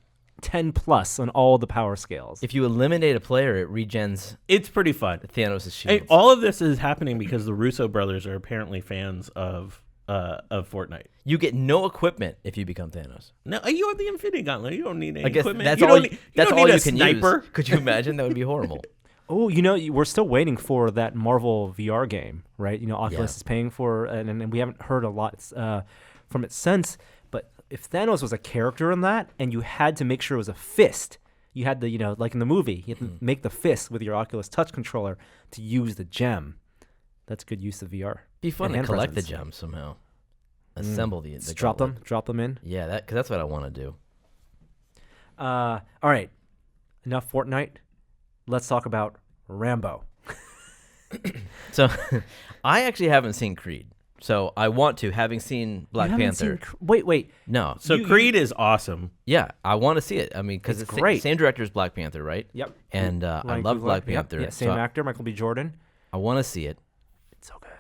10 plus on all the power scales. If you eliminate a player, it regens It's pretty fun. Thanos' Hey, shields. all of this is happening because the Russo brothers are apparently fans of Fortnite. You get no equipment if you become Thanos. No, you have the Infinity Gauntlet. You don't need any I guess equipment. that's you all. don't need, That's you all don't need you a can sniper. use. Could you imagine? That would be horrible. Oh, we're still waiting for that Marvel VR game, right? Oculus is paying for, and we haven't heard a lot from it since. But if Thanos was a character in that, and you had to make sure it was a fist, you had to, like in the movie, you had to make the fist with your Oculus Touch controller to use the gem. That's good use of VR. Be fun And to hand collect the presence. gems somehow. Assemble the Just drop them in. Yeah, because that's what I want to do. All right, enough Fortnite. Let's talk about Rambo. So, I actually haven't seen Creed. So I want to, having seen Black You haven't Panther. seen wait. No. So Creed is awesome. Yeah, I want to see it. I mean, because It's it's great. same director as Black Panther, right? Yep. And I Ryan love Coogler. Black Yep. Panther. Yeah, same so actor, Michael B. Jordan. I want to see it. It's so good.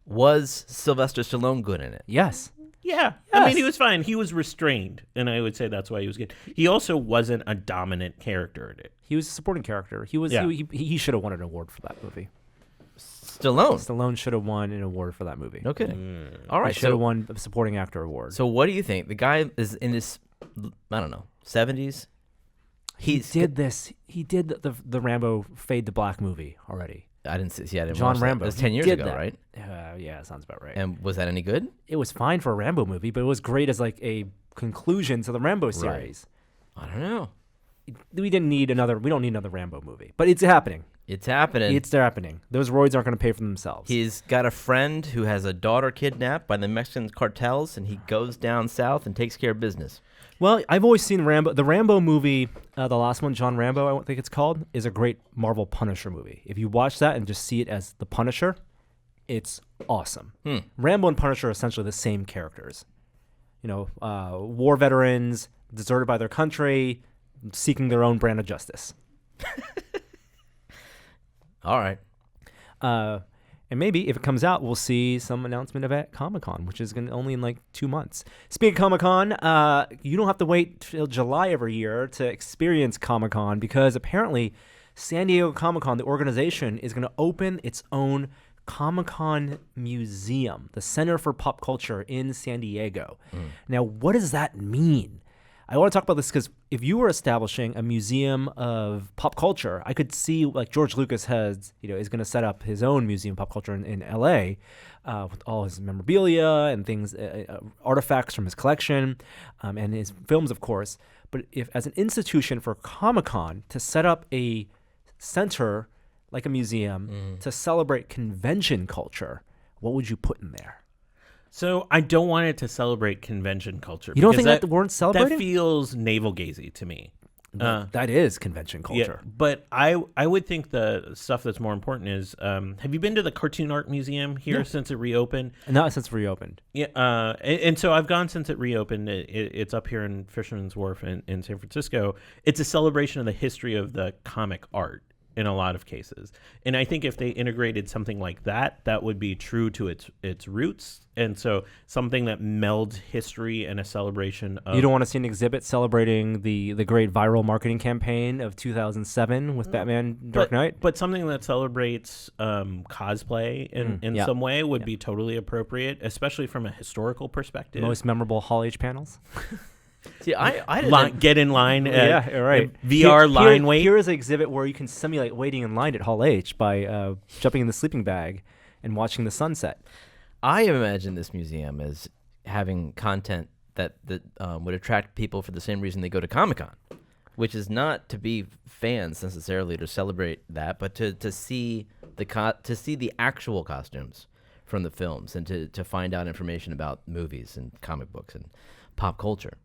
Was Sylvester Stallone good in it? Yes. Yeah. I mean, Yes. he was fine. He was restrained, and I would say that's why he was good. He also wasn't a dominant character in it. He was a supporting character. He was. Yeah. He should have won an award for that movie. Stallone. Stallone should have won an award for that movie. No kidding. All He right. should have So, won a supporting actor award. so what do you think? The guy is in his, I don't know, 70s. he did this. He did the Rambo Fade to Black movie already. I didn't see. I didn't John watch that. Rambo. That was He 10 years did ago, that. right? Yeah, sounds about right. And was that any good? It was fine for a Rambo movie, but it was great as like a conclusion to the Rambo series. I don't know. We don't need another Rambo movie, but it's happening. It's happening. It's happening. Those roids aren't going to pay for themselves. He's got a friend who has a daughter kidnapped by the Mexican cartels, and he goes down south and takes care of business. Well, I've always seen Rambo. The Rambo movie, the last one, John Rambo, I think it's called, is a great Marvel Punisher movie. If you watch that and just see it as the Punisher, it's awesome. Rambo and Punisher are essentially the same characters. War veterans, deserted by their country, seeking their own brand of justice. All right. And maybe if it comes out, we'll see some announcement of it at Comic-Con, which is only in like 2 months. Speaking of Comic-Con, you don't have to wait till July every year to experience Comic-Con, because apparently San Diego Comic-Con, the organization, is going to open its own Comic-Con Museum, the Center for Pop Culture in San Diego. Now, what does that mean? I want to talk about this because if you were establishing a museum of pop culture, I could see like George Lucas is going to set up his own museum of pop culture in LA with all his memorabilia and things, artifacts from his collection and his films, of course. But if as an institution for Comic-Con to set up a center like a museum to celebrate convention culture, what would you put in there? So I don't want it to celebrate convention culture. You don't because think that weren't celebrating? That feels navel-gazy to me. That is convention culture. Yeah, but I would think the stuff that's more important is, have you been to the Cartoon Art Museum here since it reopened? Not since reopened. Yeah, and so I've gone since it reopened. It's up here in Fisherman's Wharf in San Francisco. It's a celebration of the history of the comic art in a lot of cases. And I think if they integrated something like that, that would be true to its roots. And so something that melds history and a celebration of... You don't want to see an exhibit celebrating the great viral marketing campaign of 2007 with Batman Dark Knight? But something that celebrates cosplay in some way would be totally appropriate, especially from a historical perspective. Most memorable Hall H panels? See, I didn't. Get in line at right. VR line wait. Here is an exhibit where you can simulate waiting in line at Hall H by jumping in the sleeping bag and watching the sunset. I imagine this museum as having content that would attract people for the same reason they go to Comic-Con, which is not to be fans necessarily to celebrate that, but to see the actual costumes from the films and to find out information about movies and comic books and pop culture.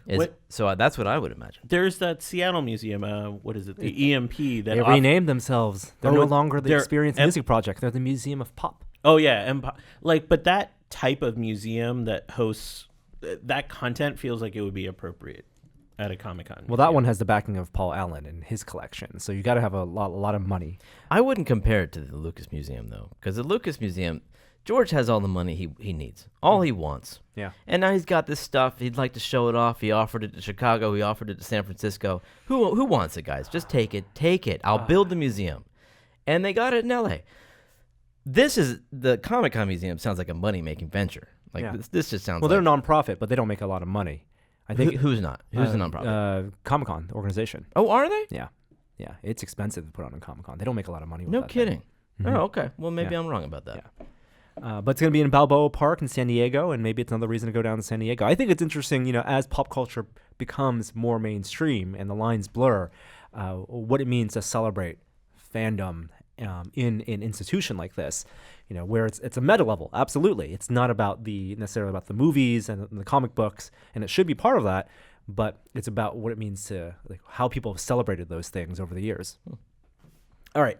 What- So that's what I would imagine. There's that Seattle museum. What is it? The EMP. That They renamed themselves. They're Oh, no longer the they're Experience Music Project. They're the Museum of Pop. Oh yeah, and but that type of museum that hosts that content feels like it would be appropriate at a Comic-Con. Well, that one has the backing of Paul Allen and his collection, so you got to have a lot of money. I wouldn't compare it to the Lucas Museum, though, because the Lucas Museum, George has all the money he needs, all he wants. Yeah. And now he's got this stuff. He'd like to show it off. He offered it to Chicago. He offered it to San Francisco. Who wants it, guys? Just take it. Take it. I'll build the museum. And they got it in L.A. The Comic-Con Museum sounds like a money-making venture. Like, Yeah. this just sounds Well, like... they're a nonprofit, but they don't make a lot of money. I think Who's not? Who's the nonprofit? Comic-Con organization. Oh, are they? Yeah. It's expensive to put on a Comic-Con. They don't make a lot of money with No that kidding. thing. Oh, okay. Well, maybe Yeah. I'm wrong about that. But it's going to be in Balboa Park in San Diego, and maybe it's another reason to go down to San Diego. I think it's interesting, as pop culture becomes more mainstream and the lines blur, what it means to celebrate fandom in an institution like this, where it's a meta level. Absolutely. It's not about necessarily about the movies and the comic books, and it should be part of that, but it's about what it means to how people have celebrated those things over the years. All right.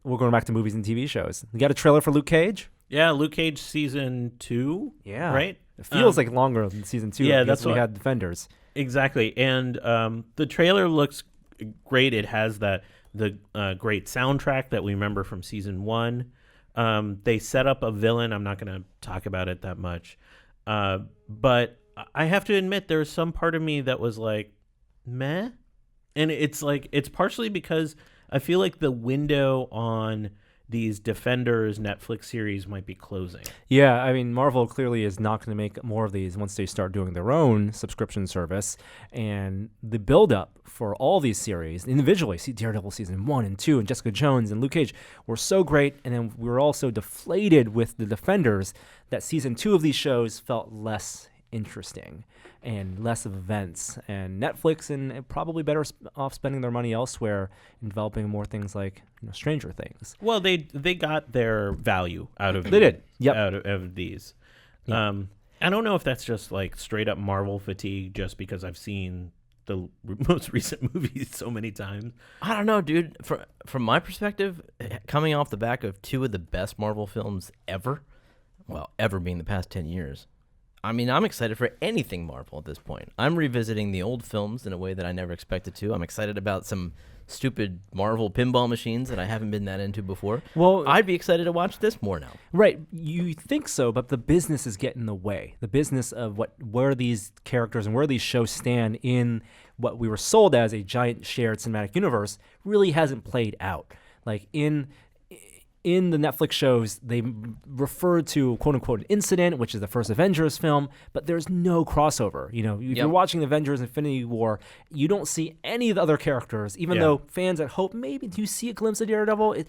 We're going back to movies and TV shows. We got a trailer for Luke Cage. Yeah, Luke Cage season 2. Yeah. Right? It feels like longer than season 2. Yeah, because that's we what- had Defenders. Exactly. And the trailer looks great. It has the great soundtrack that we remember from season 1. They set up a villain. I'm not going to talk about it that much. But I have to admit, there's some part of me that was like, meh. And it's partially because I feel like the window on these Defenders Netflix series might be closing. Yeah, I mean, Marvel clearly is not going to make more of these once they start doing their own subscription service. And the build-up for all these series, individually, see Daredevil season 1 and 2, and Jessica Jones and Luke Cage, were so great. And then we were also deflated with the Defenders that season 2 of these shows felt less interesting and less of events, and Netflix and probably better off spending their money elsewhere in developing more things like Stranger Things. Well, they got their value out of They did. Yep. out of these. Yeah. I don't know if that's just like straight up Marvel fatigue, just because I've seen the most recent movies so many times. I don't know, dude. From my perspective, coming off the back of 2 of the best Marvel films ever, well, ever being the past 10 years, I mean, I'm excited for anything Marvel at this point. I'm revisiting the old films in a way that I never expected to. I'm excited about some stupid Marvel pinball machines that I haven't been that into before. Well, I'd be excited to watch this more now. Right, you think so, but the business is getting in the way. The business of where these characters and where these shows stand in what we were sold as a giant shared cinematic universe really hasn't played out. Like in the Netflix shows, they refer to quote unquote an incident, which is the first Avengers film, but there's no crossover. If you're watching Avengers Infinity War, you don't see any of the other characters, even though fans at hope maybe do see a glimpse of Daredevil.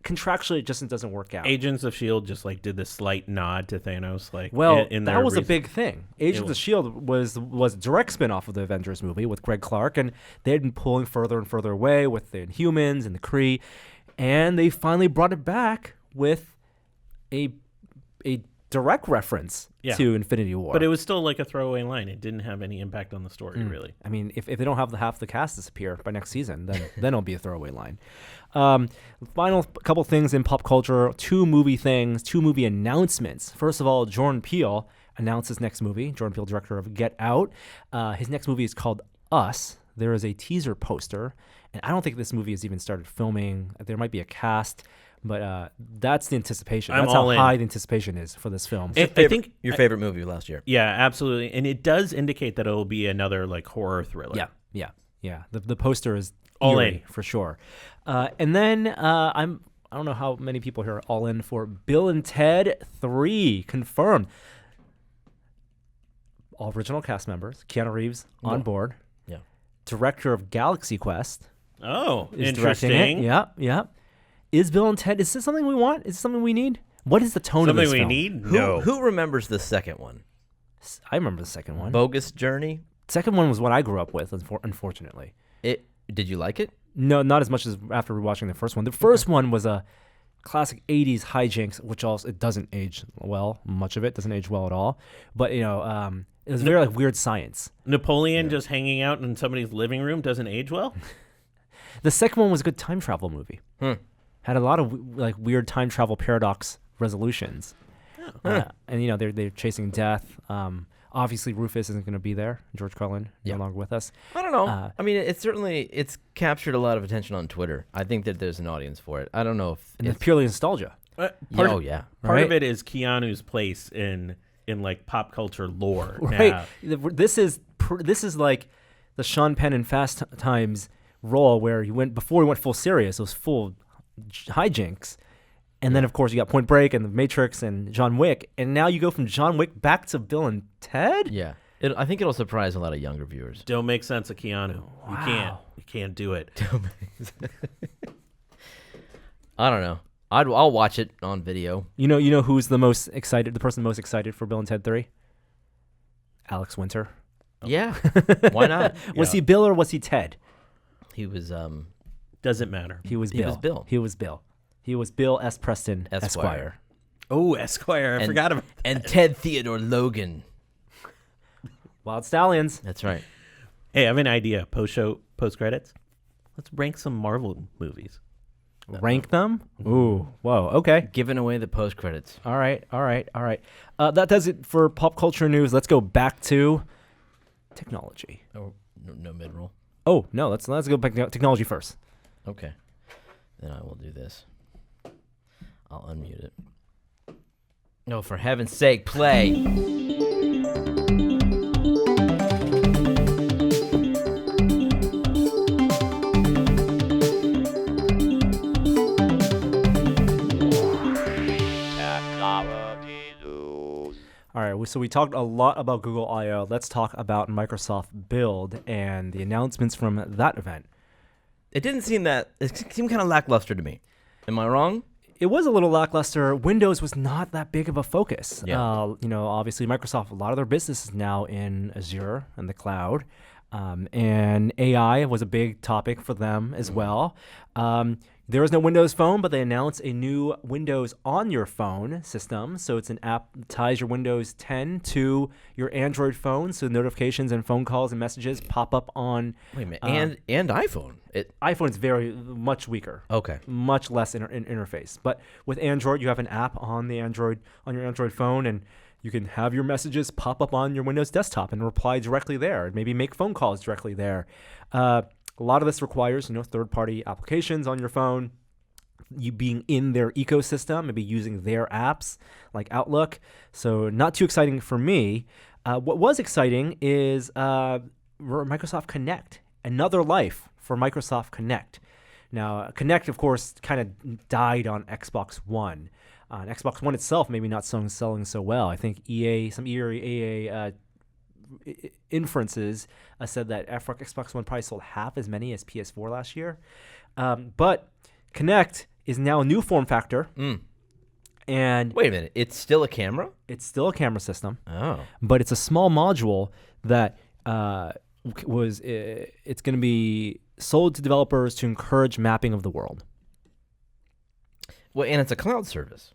Contractually, it just doesn't work out. Agents of S.H.I.E.L.D. just did this slight nod to Thanos. That was a big thing. Agents of S.H.I.E.L.D. was a direct spin-off of the Avengers movie with Greg Clark, and they had been pulling further and further away with the Inhumans and the Kree. And they finally brought it back with a direct reference to Infinity War. But it was still like a throwaway line. It didn't have any impact on the story, really. I mean, if they don't have half the cast disappear by next season, then it'll be a throwaway line. Final couple things in pop culture, 2 movie announcements. First of all, Jordan Peele announced his next movie. Jordan Peele, director of Get Out. His next movie is called Us. There is a teaser poster, and I don't think this movie has even started filming. There might be a cast, but that's the anticipation. That's how high the anticipation is for this film. I think Your favorite movie last year. Yeah, absolutely. And it does indicate that it'll be another horror thriller. Yeah. The poster is All eerie, in. for sure. And then I don't know how many people here are all in for Bill and Ted 3 confirmed. All original cast members. Keanu Reeves on board. Yeah. Director of Galaxy Quest Oh, is directing interesting. it. Yeah. Is Bill and Ted? Is this something we want? Is this something we need? What is the tone of Something this we film? need? No. Who remembers the second one? I remember the second one. Bogus Journey. Second one was what I grew up with, unfortunately. Did you like it? No, not as much as after rewatching the first one. The first one was classic 80s hijinks, which also it doesn't age well. Much of it doesn't age well at all. But it was very like weird science. Napoleon just hanging out in somebody's living room doesn't age well. The second one was a good time travel movie. Had a lot of like weird time travel paradox resolutions. And they're chasing death. Obviously, Rufus isn't going to be there. George Carlin no longer with us. I don't know. I mean, it's captured a lot of attention on Twitter. I think that there's an audience for it. I don't know if And it's purely nostalgia. Part Right? of it is Keanu's place in like pop culture lore. Right. Now. This is like the Sean Penn in Fast Times role where before he went full serious. It was full hijinks. And then, of course, you got Point Break and The Matrix and John Wick. And now you go from John Wick back to Bill and Ted? Yeah. I think it'll surprise a lot of younger viewers. Don't make sense of Keanu. Wow. You can't do it. I don't know. I'll watch it on video. You know who's the person most excited for Bill and Ted 3? Alex Winter. Yeah. Why not? Was he Bill or was he Ted? He was Doesn't matter. He was Bill. He was Bill. He was Bill. He was Bill S. Preston, Esquire. Oh, Esquire. I forgot about that. And Ted Theodore Logan. Wild Stallions. That's right. Hey, I have an idea. Post credits. Let's rank some Marvel movies. Rank them? Ooh, whoa, okay. Giving away the post credits. All right. That does it for pop culture news. Let's go back to technology. Oh, no mid roll. Oh, no, let's go back to technology first. Okay. Then I will do this. I'll unmute it. No, for heaven's sake, play. All right, so we talked a lot about Google I/O. Let's talk about Microsoft Build and the announcements from that event. It seemed kind of lackluster to me. Am I wrong? It was a little lackluster. Windows was not that big of a focus. Yeah. Obviously Microsoft, a lot of their business is now in Azure and the cloud. And AI was a big topic for them as well. There is no Windows Phone, but they announced a new Windows on your phone system. So it's an app that ties your Windows 10 to your Android phone. So notifications and phone calls and messages pop up on. Wait a minute. And iPhone. iPhone is very much weaker. Okay. Much less interface. But with Android, you have an app on your Android phone, and you can have your messages pop up on your Windows desktop and reply directly there. Maybe make phone calls directly there. A lot of this requires, third-party applications on your phone, you being in their ecosystem, maybe using their apps like Outlook. So not too exciting for me. What was exciting is Microsoft Kinect, another life for Microsoft Kinect. Now, Kinect, of course, kind of died on Xbox One. On Xbox One itself, maybe not selling so well. I think some EA inferences said that Xbox One probably sold half as many as PS4 last year. But Kinect is now a new form factor. And wait a minute, it's still a camera? It's still a camera system. Oh. But it's a small module that it's going to be sold to developers to encourage mapping of the world. Well, and it's a cloud service.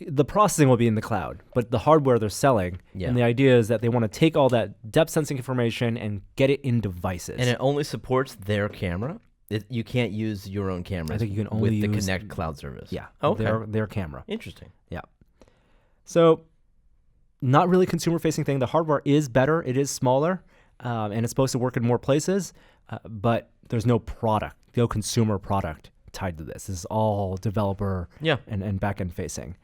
The processing will be in the cloud, but the hardware they're selling, and the idea is that they want to take all that depth sensing information and get it in devices. And it only supports their camera? You can't use your own camera. I think you can only with use the Kinect cloud service. Yeah, okay. their camera. Interesting. Yeah. So, not really consumer-facing thing. The hardware is better. It is smaller, and it's supposed to work in more places, but there's no consumer product tied to this. This is all developer and back-end facing.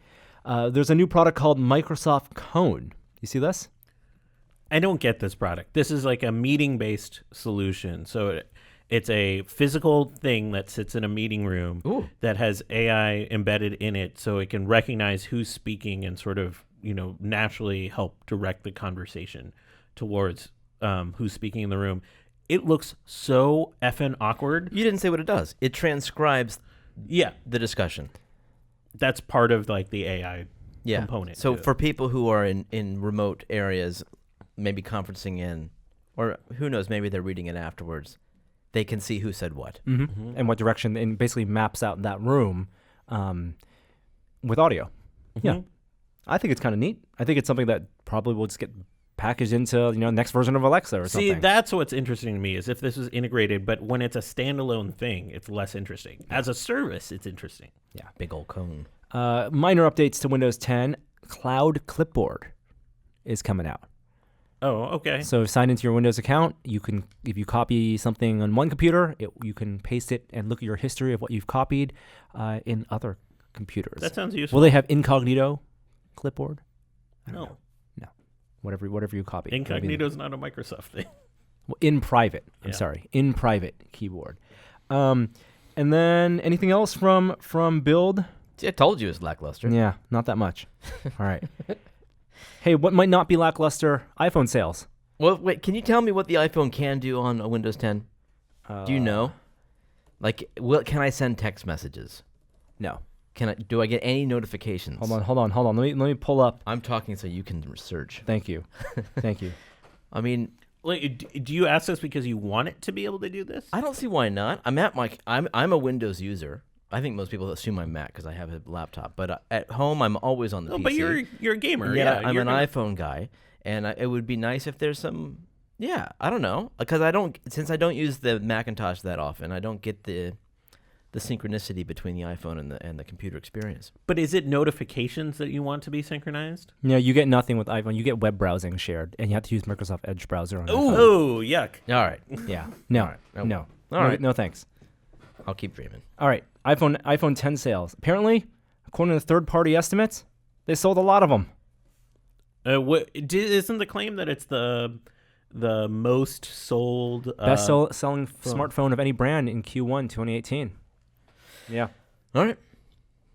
There's a new product called Microsoft Cone. You see this? I don't get this product. This is like a meeting-based solution. So it's a physical thing that sits in a meeting room that has AI embedded in it, so it can recognize who's speaking and sort of, naturally help direct the conversation towards who's speaking in the room. It looks so effing awkward. You didn't say what it does. It transcribes the discussion. That's part of like the AI component. So for people who are in remote areas, maybe conferencing in, or who knows, maybe they're reading it afterwards, they can see who said what. And what direction, and basically maps out that room with audio. Yeah, I think it's kind of neat. I think it's something that probably will just get packaged into next version of Alexa or something. See, that's what's interesting to me is if this is integrated, but when it's a standalone thing, it's less interesting. As a service, it's interesting. Yeah, Big old cone. Minor updates to Windows 10. Cloud Clipboard is coming out. Oh, okay. So sign into your Windows account. You can, if you copy something on one computer, you can paste it and look at your history of what you've copied in other computers. That sounds useful. Will they have incognito clipboard? No. No. Whatever you copy. Incognito is not a Microsoft thing. Well, in private. I'm sorry. In private keyboard. And then anything else from Build? See, I told you it's lackluster. Yeah, not that much. All right. Hey, what might not be lackluster? iPhone sales. Well, wait, can you tell me what the iPhone can do on a Windows 10? Do you know? Like, can I send text messages? No. Do I get any notifications? Hold on. Let me pull up. I'm talking so you can research. Thank you. Thank you. I mean, Wait, do you ask this because you want it to be able to do this? I don't see why not. I'm a Windows user. I think most people assume I'm Mac because I have a laptop. But at home, I'm always on the PC. But you're a gamer. Yeah, I'm you're an iPhone guy, and it would be nice if there's some. Yeah, I don't know, because since I don't use the Macintosh that often, I don't get the synchronicity between the iPhone and the computer experience. But is it notifications that you want to be synchronized? No, you get nothing with iPhone. You get web browsing shared, and you have to use Microsoft Edge browser on your phone. Oh, yuck. All right, Yeah. No. All right. No. All right. No thanks. I'll keep dreaming. All right. iPhone 10 sales. Apparently, according to third-party estimates, they sold a lot of them. Isn't the claim that it's the most sold Best-selling smartphone of any brand in Q1 2018. Yeah. All right,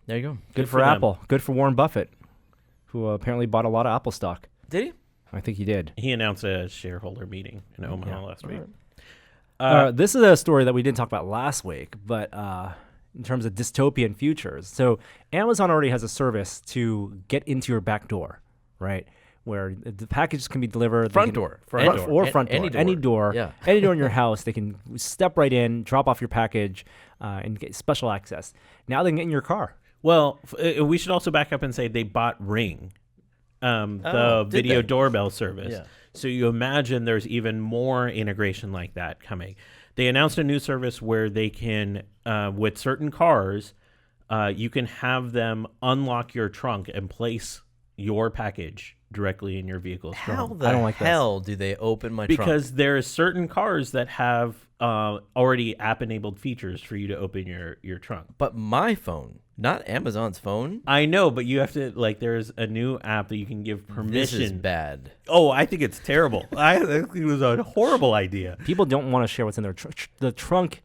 there you go. Good for for them. Apple. Good for Warren Buffett, who apparently bought a lot of Apple stock. Did he? I think he did. He announced a shareholder meeting in Omaha last week. This is a story that we didn't talk about last week, but in terms of dystopian futures. So Amazon already has a service to get into your back door, right? Where the packages can be delivered. Front door. Front door. Any door. Yeah. Any door in your house. They can step right in, drop off your package, and get special access. Now they can get in your car. Well, we should also back up and say they bought Ring, the did video they? doorbell service. Yeah. So you imagine there's even more integration like that coming. They announced a new service where they can, with certain cars, you can have them unlock your trunk and place your package directly in your vehicle's How trunk. the I don't like this. hell do they open my trunk? Because there are certain cars that have already app-enabled features for you to open your trunk. But my phone, not Amazon's phone. I know, but you have to, like, there's a new app that you can give This permission. is bad. Oh, I think it's terrible. I think it was a horrible idea. People don't want to share what's in their the trunk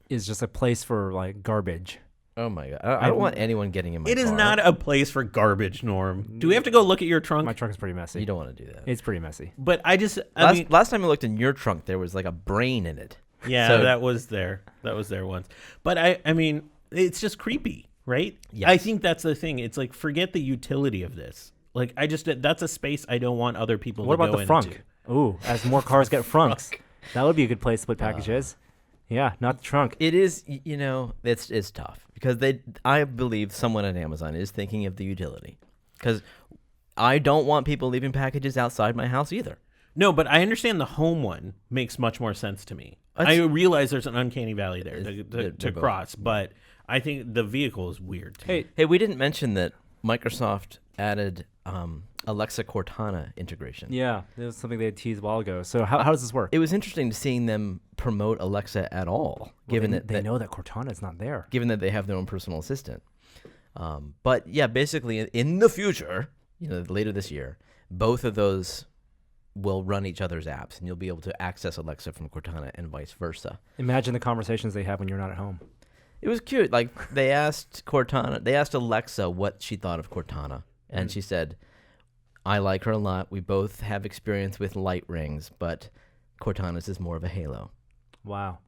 is just a place for like garbage. Oh my god! I don't want anyone getting in my It is car. not a place for garbage, Norm. Do we have to go look at your trunk? My trunk is pretty messy. You don't want to do that. It's pretty messy. But I mean, Last time I looked in your trunk, there was like a brain in it. yeah, So- that was there. That was there once. But I mean, it's just creepy, right? Yes. I think that's the thing. It's like, forget the utility of this. Like, that's a space I don't want other people What to about go the frunk? into. Ooh, as more cars get frunks, that would be a good place to put packages. Yeah, not the trunk. It is, it's tough because I believe someone at Amazon is thinking of the utility, because I don't want people leaving packages outside my house either. No, but I understand the home one makes much more sense to me. That's- I realize there's an uncanny valley there They're to both. cross, but I think the vehicle is weird. To me. Hey, we didn't mention that Microsoft added Alexa Cortana integration. Yeah, that was something they had teased a while ago. So how does this work? It was interesting to seeing them promote Alexa at all, given they, that they know that Cortana is not there. given that they have their own personal assistant. But yeah, basically in the future, later this year, both of those will run each other's apps, and you'll be able to access Alexa from Cortana and vice versa. Imagine the conversations they have when you're not at home. It was cute. Like they asked Alexa what she thought of Cortana, and she said, "I like her a lot. We both have experience with light rings, but Cortana's is more of a halo." Wow.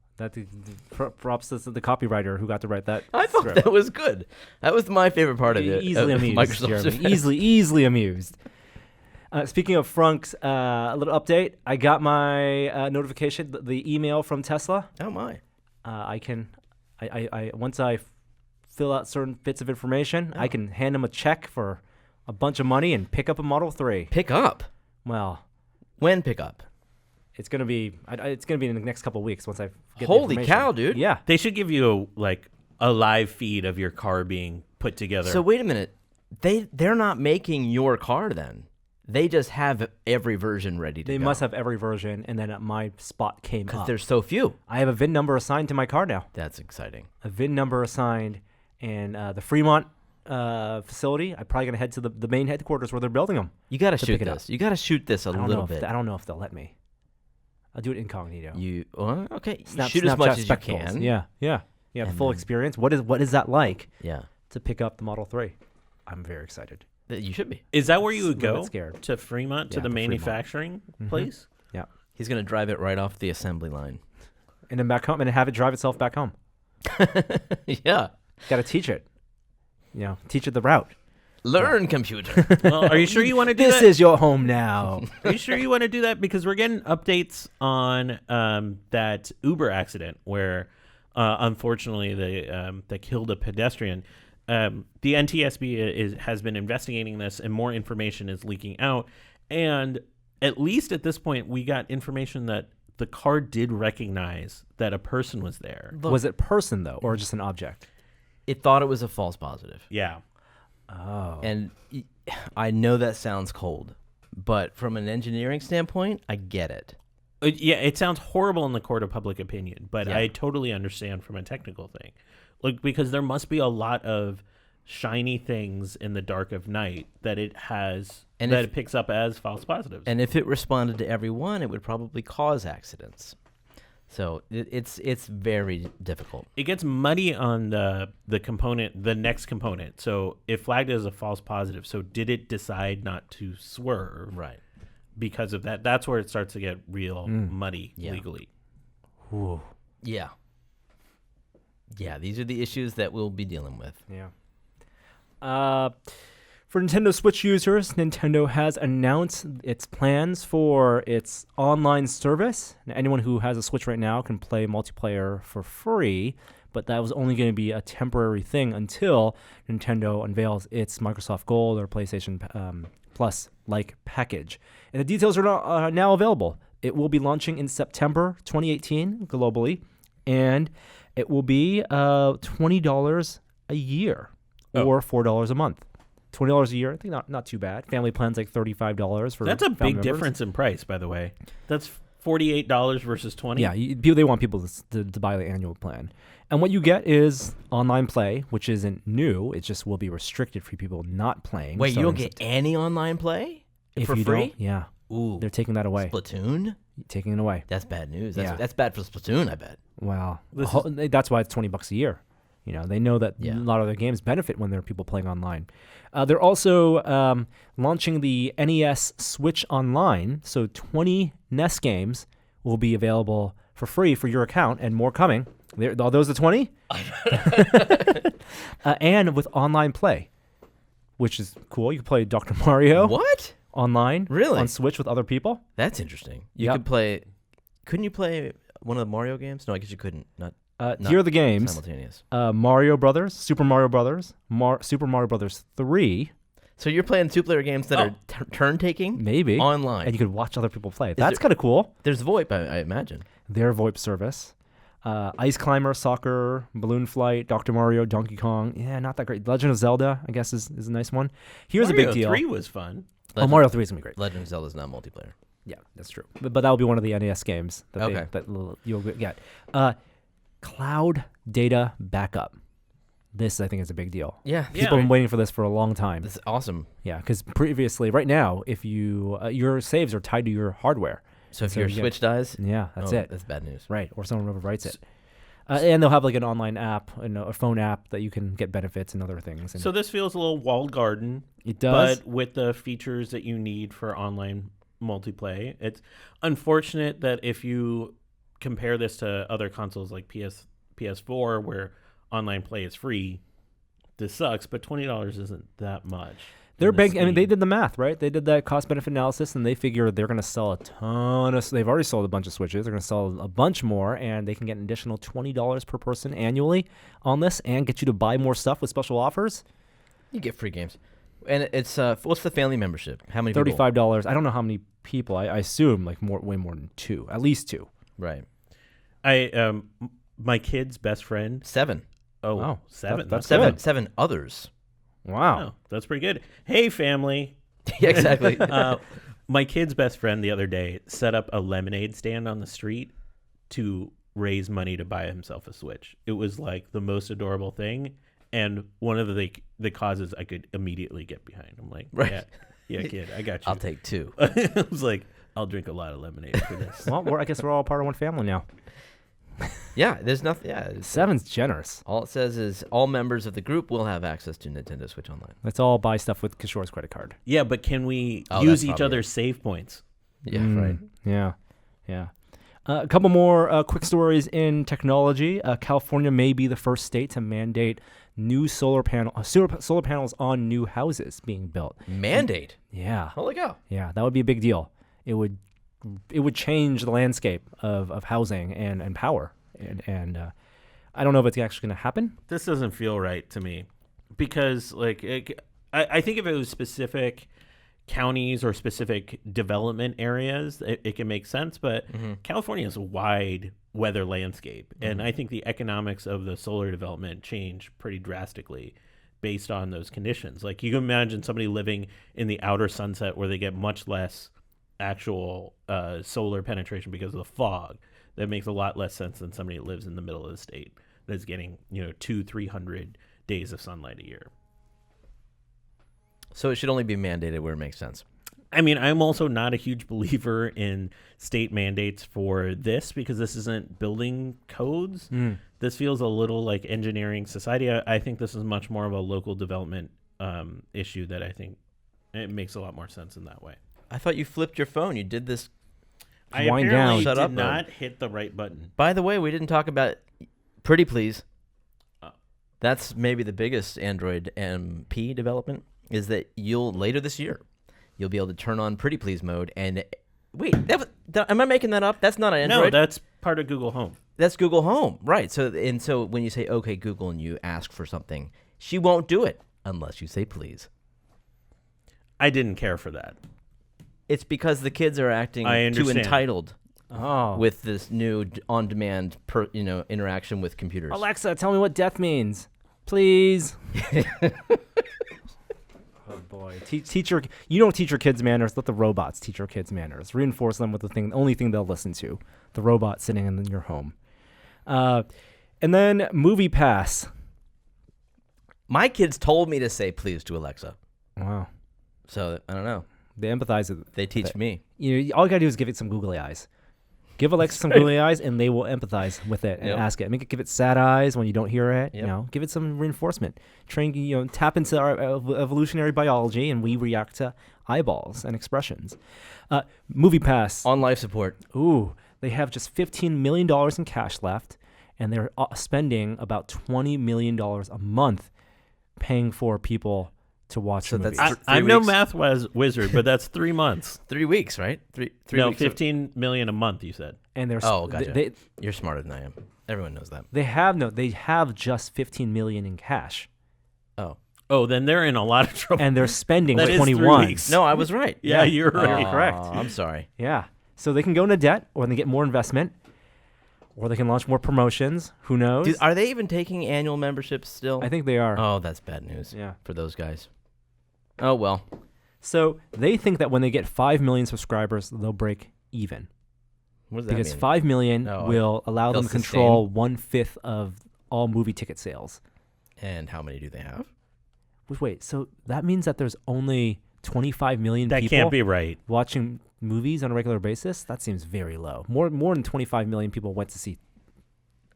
Props to the copywriter who got to write that. I thought script. that was good. That was my favorite part of it. Easily of amused, Microsoft's Jeremy. event. Easily amused. Speaking of frunks, a little update. I got my notification, the email from Tesla. Oh my! I once I fill out certain bits of information, I can hand them a check for a bunch of money and pick up a Model 3. Pick up? Well, When pick up? it's gonna be in the next couple of weeks once I get the Holy information. cow, dude. Yeah. They should give you a live feed of your car being put together. So wait a minute. They're not making your car then. They just have every version ready to They go. must have every version, and then my spot came Because up. there's so few. I have a VIN number assigned to my car now. That's exciting. A VIN number assigned, and the Fremont facility. I'm probably gonna head to the main headquarters where they're building them. You got to To shoot pick it up. this. You got to shoot this a I don't little know bit. I don't know if they'll let me. I'll do it incognito. Okay. Snap- shoot as Snapchat much as you spectacles. can. Yeah. The And full then- experience. What is that like Yeah. to pick up the Model 3? I'm very excited. You should be. is that where you would A little go? bit scared. To Fremont, to Yeah, the to Fremont. manufacturing place? Yeah. He's going to drive it right off the assembly line. And then back home, and have it drive itself back home. Yeah. Got to teach it. Teach it the route. Learn computer. Well, are you sure you want to do This that? is your home now. Are you sure you want to do that? Because we're getting updates on that Uber accident where, unfortunately, they killed a pedestrian. The NTSB has been investigating this, and more information is leaking out. And at least at this point, we got information that the car did recognize that a person was there. Was it person though, or just an object? It thought it was a false positive. Yeah. Oh. And I know that sounds cold, but from an engineering standpoint, I get it. Yeah, it sounds horrible in the court of public opinion, but Yeah. I totally understand from a technical thing. Because there must be a lot of shiny things in the dark of night that it has, And that if- it picks up as false positives. And if it responded to every one, it would probably cause accidents. So it's very difficult. It gets muddy on the component, the next component. So it flagged as a false positive. So did it decide not to swerve? Right. Because of that, that's where it starts to get real muddy Yeah. legally. Ooh. Yeah. Yeah, these are the issues that we'll be dealing with. Yeah. For Nintendo Switch users, Nintendo has announced its plans for its online service. Now, anyone who has a Switch right now can play multiplayer for free, but that was only going to be a temporary thing until Nintendo unveils its Microsoft Gold or PlayStation Plus-like package. And the details are now available. It will be launching in September 2018 globally, and it will be $20 a year or $4 a month. $20 a year, I think not too bad. Family plan's like $35 for That's a family big members. difference in price, by the way. That's $48 versus $20. Yeah, they want people to buy the annual plan. And what you get is online play, which isn't new. It just will be restricted for people not playing. Wait, you don't starting get any online play if for you free? Don't, yeah. Ooh, They're taking that away. Splatoon? Taking it away. That's bad news. Yeah. That's bad for Splatoon, I bet. Wow. That's why it's $20 a year. They know that Yeah. a lot of their games benefit when there are people playing online. They're also launching the NES Switch Online, so 20 NES games will be available for free for your account, and more coming. Are those the 20? And with online play, which is cool. You can play Dr. Mario What? online Really? on Switch with other people. That's interesting. You Yep. could play. Couldn't you play one of the Mario games? No, I guess you couldn't. Not Here are the games. simultaneous. Mario Brothers, Super Mario Brothers, Super Mario Brothers 3, So you're playing two-player games that are turn taking, maybe. online. And you could watch other people play. That's there- kind of cool. There's VoIP, I imagine. Their VoIP service. Ice Climber, Soccer, Balloon Flight, Dr. Mario, Donkey Kong. Yeah, not that great. Legend of Zelda, I guess, is a nice one. Here's Mario a big deal. 3 was fun. Mario 3 is going to be great. Legend of Zelda's not multiplayer. Yeah, that's true. But that will be one of the NES games that, Okay. you'll get. Cloud data backup. This, I think, is a big deal. Yeah. Yeah. People have been waiting for this for a long time. That's awesome. Yeah, because previously, right now, if you your saves are tied to your hardware. So if So your you get- Switch dies, Yeah, that's it. That's bad news. Right, or someone overwrites it. And they'll have like an online app, a phone app that you can get benefits and other things. And So this feels a little walled garden, it does. but with the features that you need for online multiplayer. It's unfortunate that if you compare this to other consoles like PS4, where online play is free, this sucks, but $20 isn't that much. They're in the banking. I mean, they scheme. did the math, right? They did that cost benefit analysis, and they figure they're going to sell a ton of. They've already sold a bunch of Switches. They're going to sell a bunch more, and they can get an additional $20 per person annually on this, and get you to buy more stuff with special offers. You get free games. And it's what's the family membership? How many people? $35. I don't know how many people. I assume like way more than 2, at least 2. Right. My kid's best friend. 7. Oh, Wow. 7. That's Seven. good. 7 others. Wow. Oh, that's pretty good. Hey, family. Yeah, exactly. My kid's best friend the other day set up a lemonade stand on the street to raise money to buy himself a Switch. It was like the most adorable thing, and one of the causes I could immediately get behind. I'm like, Right. yeah, kid, I got you. I'll take 2. I was like, I'll drink a lot of lemonade for this. Well, I guess we're all part of one family now. Yeah, there's nothing. Yeah, 7's generous. all it says is all members of the group will have access to Nintendo Switch Online. Let's all buy stuff with Kishore's credit card. Yeah, but can we Oh, use that's each probably other's save points? Yeah, right. Yeah. A couple more quick stories in technology. California may be the first state to mandate new solar panels on new houses being built. Mandate. Yeah. Holy cow. Yeah, that would be a big deal. It would change the landscape of housing and power. And I don't know if it's actually going to happen. This doesn't feel right to me because, like, I think if it was specific counties or specific development areas, it can make sense. But California is a wide weather landscape, and I think the economics of the solar development change pretty drastically based on those conditions. Like, you can imagine somebody living in the outer sunset where they get much less actual solar penetration because of the fog. That makes a lot less sense than somebody that lives in the middle of the state that's getting 200-300 days of sunlight a year. So it should only be mandated where it makes sense. I mean, I'm also not a huge believer in state mandates for this because this isn't building codes. This feels a little like engineering society. I think this is much more of a local development issue that I think it makes a lot more sense in that way. I thought you flipped your phone. You did this. I Wind apparently down. Shut up, did not hit the right button. By the way, we didn't talk about Pretty Please. That's maybe the biggest Android MP development is that later this year, you'll be able to turn on Pretty Please mode. And wait, am I making that up? That's not an Android. No, that's part of Google Home. That's Google Home, right? So when you say "Okay, Google" and you ask for something, she won't do it unless you say "Please." I didn't care for that. It's because the kids are acting I too understand. entitled Oh. with this new on-demand interaction with computers. Alexa, tell me what death means, please. Oh boy, teach your. You don't teach your kids manners. Let the robots teach your kids manners. Reinforce them with the only thing they'll listen to: the robot sitting in your home. And then Movie Pass. My kids told me to say "Please" to Alexa, Wow, so I don't know. they empathize with. They teach me. All you gotta do is give it some googly eyes. Give Alexa some googly eyes, and they will empathize with it and Yep. ask it. Give it sad eyes when you don't hear it. Yep. Give it some reinforcement. Train, tap into our evolutionary biology, and we react to eyeballs and expressions. Movie Pass. On life support. Ooh, they have just $15 million in cash left, and they're spending about $20 million a month paying for people to watch So movies. that's I'm 3 no weeks. math wizard, but that's 3 months. 3 weeks, right? Three No, weeks. 15 million a month, you said. and they're Oh, gotcha. they You're smarter than I am. Everyone knows that. they have just $15 million in cash, Oh. Oh, then they're in a lot of trouble. and they're spending That is 3 21. weeks. No, I was right. Yeah, you're right. Oh, correct. I'm sorry. Yeah, so they can go into debt, or they get more investment, or they can launch more promotions. Who knows? Dude, are they even taking annual memberships still? I think they are. Oh, that's bad news. Yeah. For those guys. Oh well. So they think that when they get 5 million subscribers, they'll break even. What does that Because mean? 5 million No, will allow them they'll to control 1/5 of all movie ticket sales. And how many do they have? Wait, so that means that there's only 25 million That people can't be right. watching movies on a regular basis? That seems very low. More than 25 million people went to see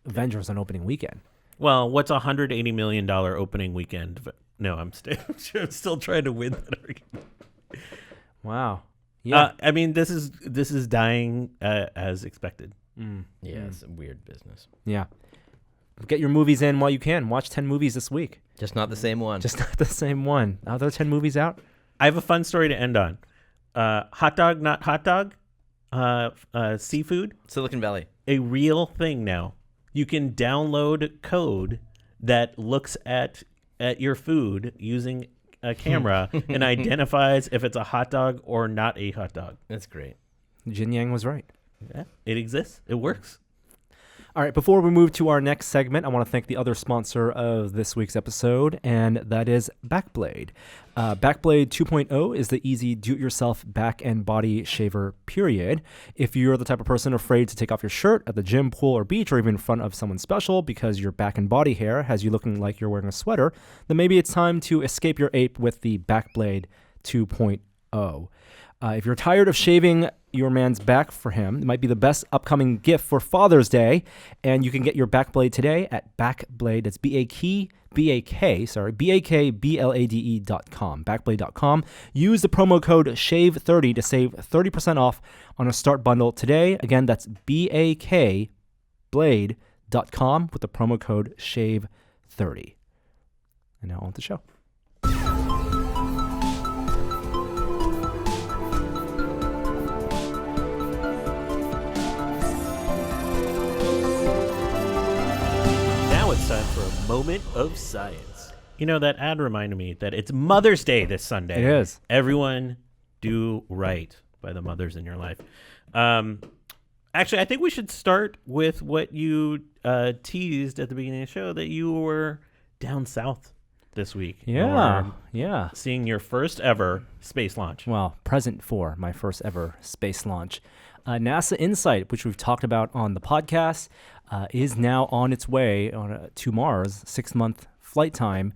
Avengers on opening weekend. Well, what's a $180 million opening weekend? No, I'm still trying to win that argument. Wow. Yeah. I mean, this is dying as expected. Yeah, it's a weird business. Yeah. get your movies in while you can. Watch 10 movies this week. Just not the same one. Just not the same one. Are there 10 movies out? I have a fun story to end on. Hot dog, not hot dog. Seafood. Silicon Valley. A real thing now. You can download code that looks at your food using a camera and identifies if it's a hot dog or not a hot dog. That's great. Jin Yang was right. Yeah, it exists. It works. All right, before we move to our next segment, I want to thank the other sponsor of this week's episode, and that is Backblade. Backblade 2.0 is the easy do-it-yourself back and body shaver, period. If you're the type of person afraid to take off your shirt at the gym, pool, or beach, or even in front of someone special because your back and body hair has you looking like you're wearing a sweater, then maybe it's time to escape your ape with the Backblade 2.0. If you're tired of shaving your man's back for him, it might be the best upcoming gift for Father's Day, and you can get your Backblade today at Backblade. That's BAKBLADE.com, Backblade.com. Use the promo code SHAVE30 to save 30% off on a start bundle today. Again, that's BAKBlade.com with the promo code SHAVE30. And now on to the show. It's time for a moment of science. You know, that ad reminded me that it's Mother's Day this Sunday. It is. Everyone do right by the mothers in your life. Actually, I think we should start with what you teased at the beginning of the show, that you were down south this week. Yeah. Seeing your first ever space launch. Well, present for my first ever space launch. NASA InSight, which we've talked about on the podcast, is now on its way to Mars, 6-month flight time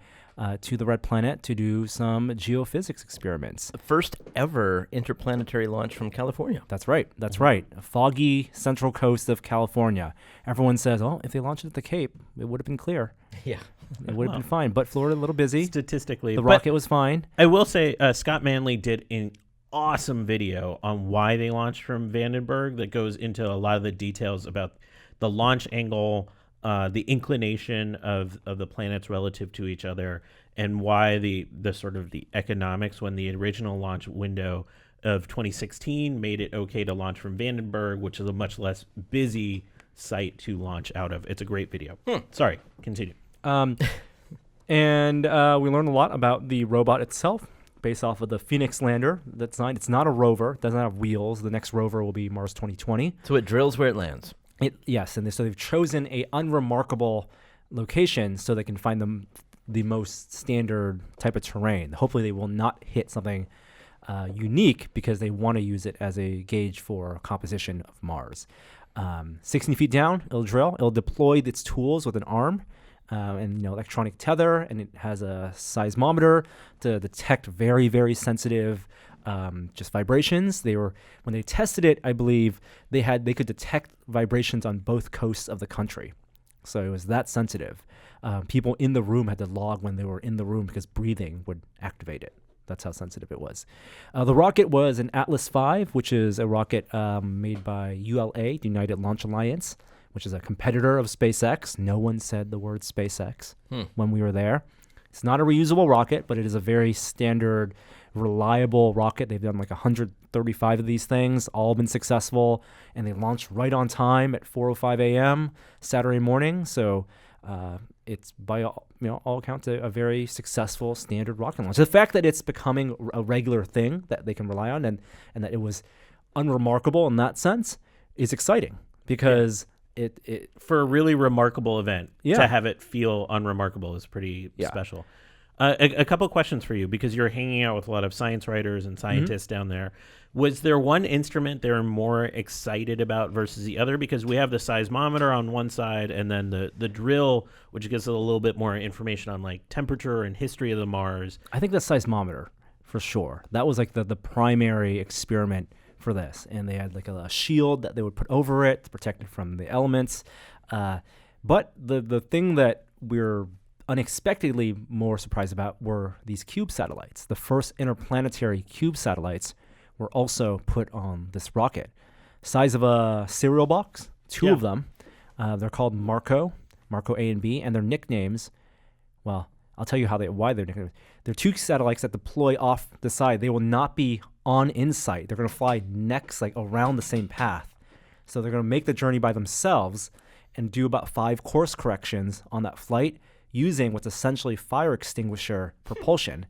to the Red Planet to do some geophysics experiments. The first ever interplanetary launch from California. That's right. A foggy central coast of California. Everyone says, oh, if they launched it at the Cape, it would have been clear. Yeah. It would have been fine. But Florida, a little busy. Statistically. The rocket was fine. I will say Scott Manley did an awesome video on why they launched from Vandenberg that goes into a lot of the details about the launch angle, the inclination of the planets relative to each other, and why the sort of the economics when the original launch window of 2016 made it okay to launch from Vandenberg, which is a much less busy site to launch out of. It's a great video. Sorry, continue. And we learned a lot about the robot itself, based off of the Phoenix lander that's designed. It's not a rover, doesn't have wheels. The next rover will be Mars 2020. So it drills where it lands. Yes, and so they've chosen a unremarkable location so they can find the most standard type of terrain. Hopefully they will not hit something unique because they want to use it as a gauge for composition of Mars. 60 feet down, it'll drill. It'll deploy its tools with an arm. And electronic tether, and it has a seismometer to detect very, very sensitive just vibrations. When they tested it, I believe they could detect vibrations on both coasts of the country. So it was that sensitive. People in the room had to log when they were in the room because breathing would activate it. That's how sensitive it was. The rocket was an Atlas V, which is a rocket made by ULA, the United Launch Alliance, which is a competitor of SpaceX. No one said the word SpaceX when we were there. It's not a reusable rocket, but it is a very standard, reliable rocket. They've done like 135 of these things, all been successful, and they launched right on time at 4:05 a.m. Saturday morning. So it's by all accounts a very successful standard rocket launch. The fact that it's becoming a regular thing that they can rely on and that it was unremarkable in that sense is exciting because it for a really remarkable event to have it feel unremarkable is pretty special. A couple of questions for you, because you're hanging out with a lot of science writers and scientists down there. Was there one instrument they were more excited about versus the other? Because we have the seismometer on one side and then the drill, which gives a little bit more information on like temperature and history of the Mars. I think the seismometer for sure. That was like the primary experiment for this, and they had like a shield that they would put over it to protect it from the elements. But the thing that we're unexpectedly more surprised about were these cube satellites. The first interplanetary cube satellites were also put on this rocket. Size of a cereal box, two of them. They're called Marco. Marco A and B, and their nicknames, well, I'll tell you why they're nicknames. They're two satellites that deploy off the side. They will not be on InSight. They're going to fly next, like around the same path. So they're going to make the journey by themselves and do about 5 course corrections on that flight using what's essentially fire extinguisher propulsion.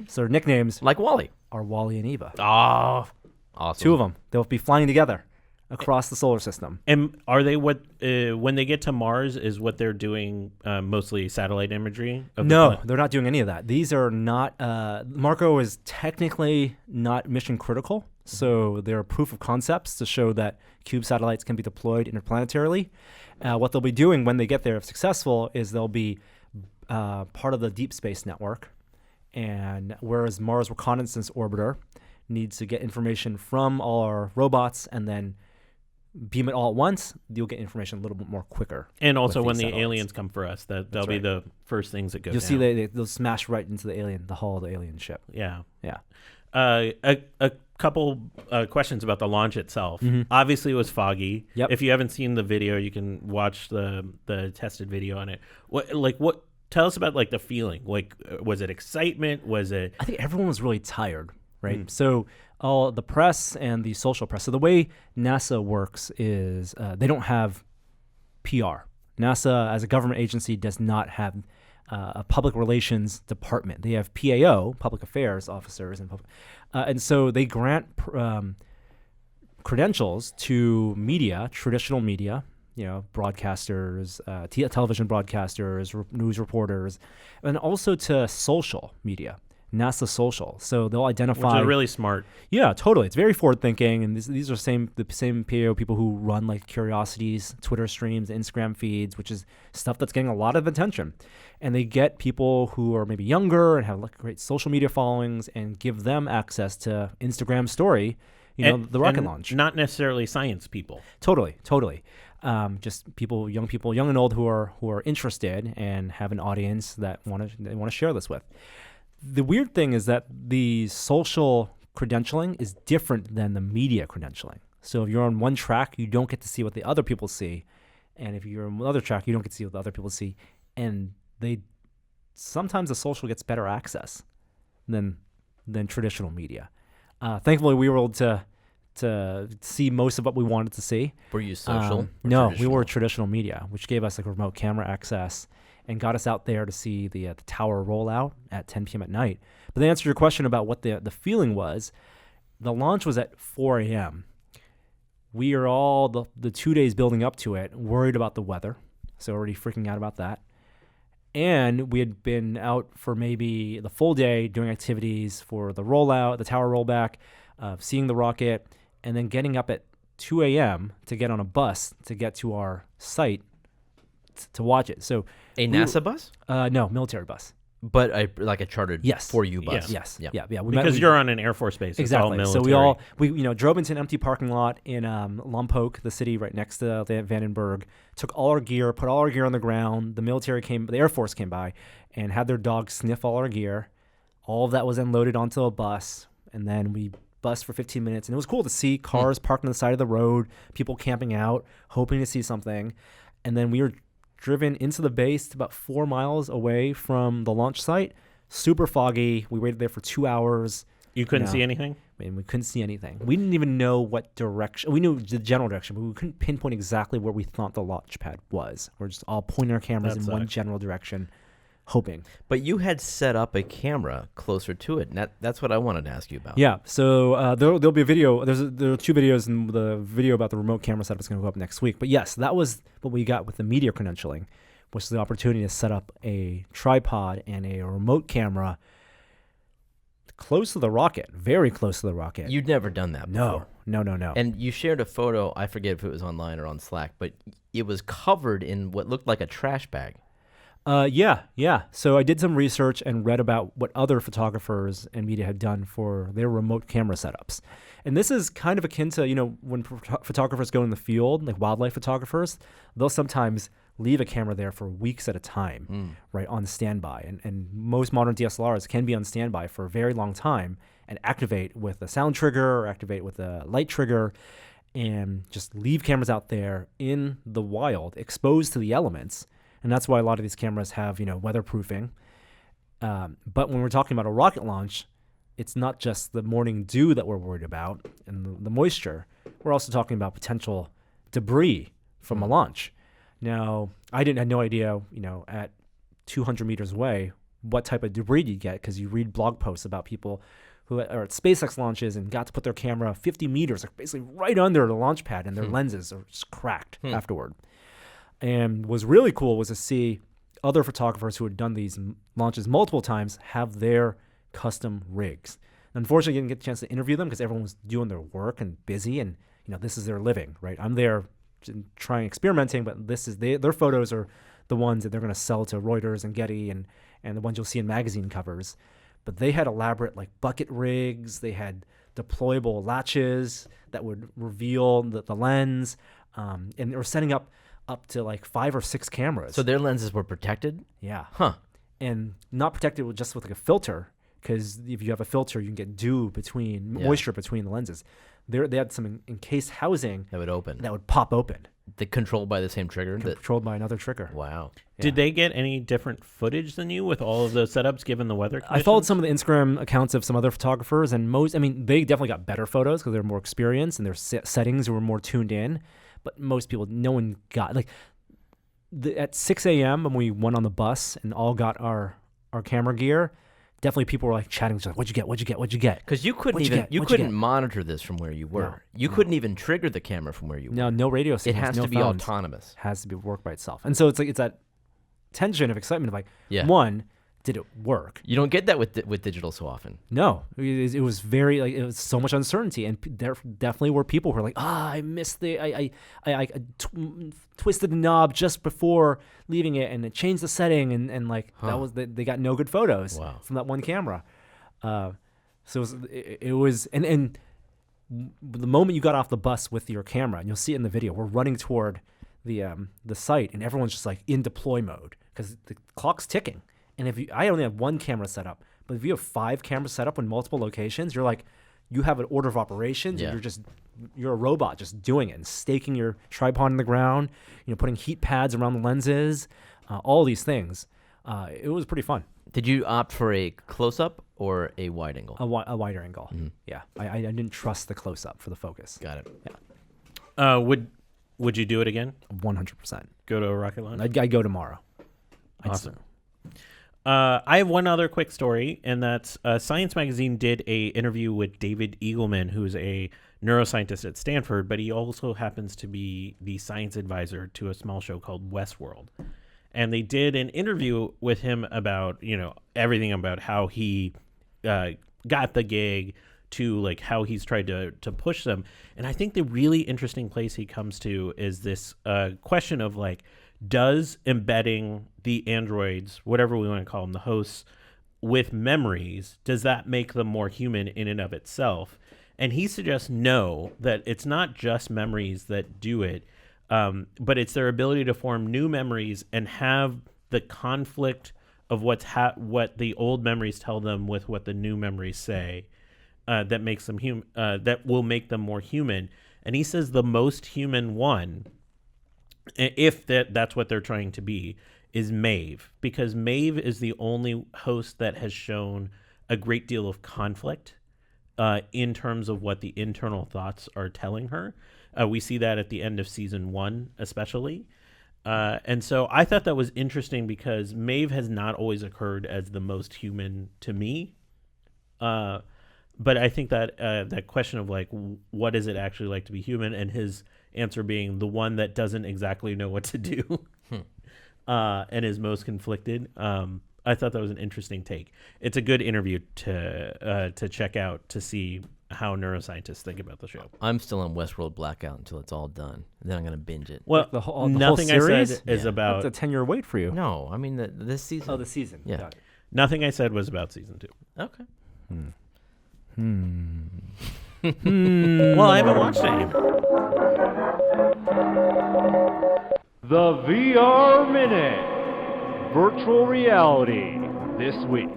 So their nicknames Like Wally. are Wally and Eva. Oh, awesome. 2 of them. They'll be flying together across the solar system. And are they when they get to Mars, is what they're doing mostly satellite imagery? No, they're not doing any of that. These are not, Marco is technically not mission critical. So they're proof of concepts to show that cube satellites can be deployed interplanetarily. What they'll be doing when they get there, if successful, is they'll be part of the Deep Space Network. And whereas Mars Reconnaissance Orbiter needs to get information from all our robots and then beam it all at once, you'll get information a little bit more quicker. And also with when these the satellites. aliens come for us, that'll be right. the first things that go You'll down. see they'll smash right into the hull of the alien ship. Yeah. Yeah. A couple questions about the launch itself. Obviously, it was foggy. Yep. If you haven't seen the video, you can watch the tested video on it. What? Tell us about the feeling. Was it excitement? Was it? I think everyone was really tired, right? So all the press and the social press. So the way NASA works is they don't have PR. NASA, as a government agency, does not have a public relations department. They have PAO, public affairs officers, and so they grant credentials to media, traditional media, broadcasters, television broadcasters, news reporters, and also to social media, NASA Social. So they'll identify. Which is really smart. Yeah, totally. It's very forward thinking, and these are the same PAO people who run Curiosity's Twitter streams, Instagram feeds, which is stuff that's getting a lot of attention. And they get people who are maybe younger and have great social media followings, and give them access to Instagram story. The rocket launch. Not necessarily science people. Totally. Just young people, young and old, who are interested and have an audience that want to share this with. The weird thing is that the social credentialing is different than the media credentialing. So if you're on one track, you don't get to see what the other people see, and if you're on another track, you don't get to see what the other people see. And sometimes the social gets better access than traditional media. Thankfully, we were able to see most of what we wanted to see. Were you social? or No, we traditional? were traditional media, which gave us remote camera access and got us out there to see the tower rollout at 10 p.m. at night. But to answer your question about what the feeling was, the launch was at 4 a.m. We are all, the 2 days building up to it, worried about the weather, so already freaking out about that. And we had been out for maybe the full day doing activities for the rollout, the tower rollback, seeing the rocket, and then getting up at 2 a.m. to get on a bus to get to our site to watch it. So A NASA bus? no, military bus. But a chartered Yes. for you bus. Yes. Yeah. Yeah. Because you're on an Air Force base. It's all Exactly. military. So we drove into an empty parking lot in Lompoc, the city right next to Vandenberg, took all our gear, put all our gear on the ground. The Air Force came by and had their dogs sniff all our gear. All of that was then loaded onto a bus, and then we bused for 15 minutes. And it was cool to see cars parked on the side of the road, people camping out, hoping to see something. And then we were driven into the base about 4 miles away from the launch site. Super foggy. We waited there for 2 hours. You couldn't see anything? And we couldn't see anything. We didn't even know what direction. We knew the general direction, but we couldn't pinpoint exactly where we thought the launch pad was. We're just all pointing our cameras in one general direction, hoping. But you had set up a camera closer to it, and that's what I wanted to ask you about. Yeah. So there'll be a video. There are 2 videos, and the video about the remote camera setup is going to go up next week. But yes, that was what we got with the media credentialing, which is the opportunity to set up a tripod and a remote camera close to the rocket, very close to the rocket. You'd never done that before. No. And you shared a photo, I forget if it was online or on Slack, but it was covered in what looked like a trash bag. Yeah. So I did some research and read about what other photographers and media had done for their remote camera setups. And this is kind of akin to, when photographers go in the field, like wildlife photographers, they'll sometimes leave a camera there for weeks at a time, right, on standby. And most modern DSLRs can be on standby for a very long time and activate with a sound trigger or activate with a light trigger and just leave cameras out there in the wild, exposed to the elements. and that's why a lot of these cameras have weatherproofing. But when we're talking about a rocket launch, it's not just the morning dew that we're worried about and the moisture. We're also talking about potential debris from a launch. Now, I had no idea, at 200 meters away, what type of debris you get, because you read blog posts about people who are at SpaceX launches and got to put their camera 50 meters, like basically right under the launch pad, and their lenses are just cracked afterward. And what's really cool was to see other photographers who had done these launches multiple times have their custom rigs. Unfortunately, I didn't get a chance to interview them because everyone was doing their work and busy, and this is their living, right? I'm there trying experimenting, but this is their photos are the ones that they're going to sell to Reuters and Getty and the ones you'll see in magazine covers. But they had elaborate bucket rigs. They had deployable latches that would reveal the lens, and they were setting up to 5 or 6 cameras. So their lenses were protected? Yeah. Huh. And not protected with a filter, because if you have a filter, you can get dew moisture between the lenses. They had some encased housing that would open. That would pop open. Controlled by the same trigger? Controlled by another trigger. Wow. Yeah. Did they get any different footage than you with all of those setups given the weather conditions? I followed some of the Instagram accounts of some other photographers, and they definitely got better photos because they're more experienced and their settings were more tuned in. But most people, no one got at 6 a.m. when we went on the bus and all got our camera gear. Definitely, people were chatting, just "What'd you get? What'd you get? What'd you get?" Because you couldn't monitor this from where you were. You couldn't even trigger the camera from where you were. No radio signals. It has no to be phones. autonomous. Has to be work by itself, and so it's that tension of excitement of one, did it work? You don't get that with digital so often. No, it was very it was so much uncertainty, and there definitely were people who were I missed I twisted the knob just before leaving it, and it changed the setting, and that was they got no good photos from that one camera. So it was and the moment you got off the bus with your camera, and you'll see it in the video, we're running toward the site, and everyone's just in deploy mode because the clock's ticking. And I only have one camera set up, but if you have 5 cameras set up in multiple locations, you're you have an order of operations, and you're a robot just doing it and staking your tripod in the ground, putting heat pads around the lenses, all these things. It was pretty fun. Did you opt for a close-up or a wide angle? A wider angle. Mm-hmm. Yeah, I didn't trust the close-up for the focus. Got it. Yeah. Would you do it again? 100%. Go to a rocket launch? I'd go tomorrow. Awesome. I have one other quick story, and that's Science Magazine did a interview with David Eagleman, who's a neuroscientist at Stanford, but he also happens to be the science advisor to a small show called Westworld. And they did an interview with him about, everything about how he got the gig to how he's tried to push them. And I think the really interesting place he comes to is this question of does embedding the androids, whatever we want to call them, the hosts, with memories, does that make them more human in and of itself? And he suggests no, that it's not just memories that do it, but it's their ability to form new memories and have the conflict of what the old memories tell them with what the new memories say, that makes them that will make them more human. And he says the most human one, if that's what they're trying to be, is Maeve, because Maeve is the only host that has shown a great deal of conflict in terms of what the internal thoughts are telling her. We see that at the end of season 1, especially. And so I thought that was interesting because Maeve has not always occurred as the most human to me. But I think that that question of what is it actually like to be human, and his answer being the one that doesn't exactly know what to do and is most conflicted. I thought that was an interesting take. It's a good interview to check out to see how neuroscientists think about the show. I'm still on Westworld blackout until it's all done, and then I'm going to binge it. Well, the whole nothing series? I said is about... That's a 10-year wait for you. No, I mean this season. Oh, the season. Yeah. Got it. Nothing I said was about season 2. Okay. Well, I haven't watched it yet. The VR Minute. Virtual reality this week.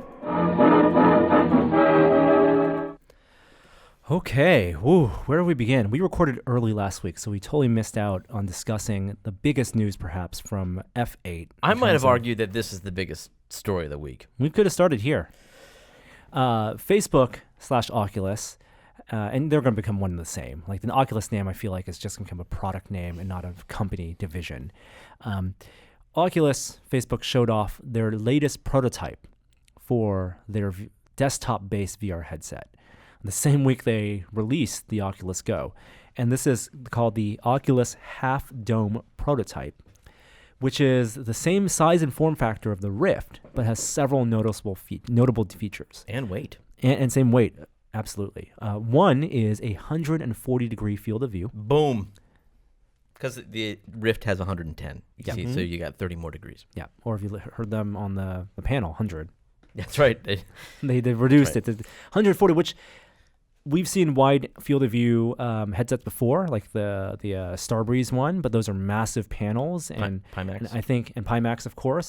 Okay, woo, where do we begin? We recorded early last week, so we totally missed out on discussing the biggest news, perhaps, from F8. I might have argued that this is the biggest story of the week. We could have started here. Facebook/Oculus, and they're going to become one and the same. Like the Oculus name, I feel like is just going to become a product name and not a company division. Oculus, Facebook showed off their latest prototype for their desktop-based VR headset. The same week they released the Oculus Go. And this is called the Oculus Half Dome prototype, which is the same size and form factor of the Rift, but has several notable features. And weight. And same weight, absolutely. One is a 140-degree field of view. Boom. Because the Rift has 110. Yeah. See, so you got 30 more degrees. Yeah, or if you heard them on the panel, 100. That's right. They reduced it to 140, which we've seen wide field of view headsets before, like the Starbreeze one, but those are massive panels and Pimax. And I think and Pimax, of being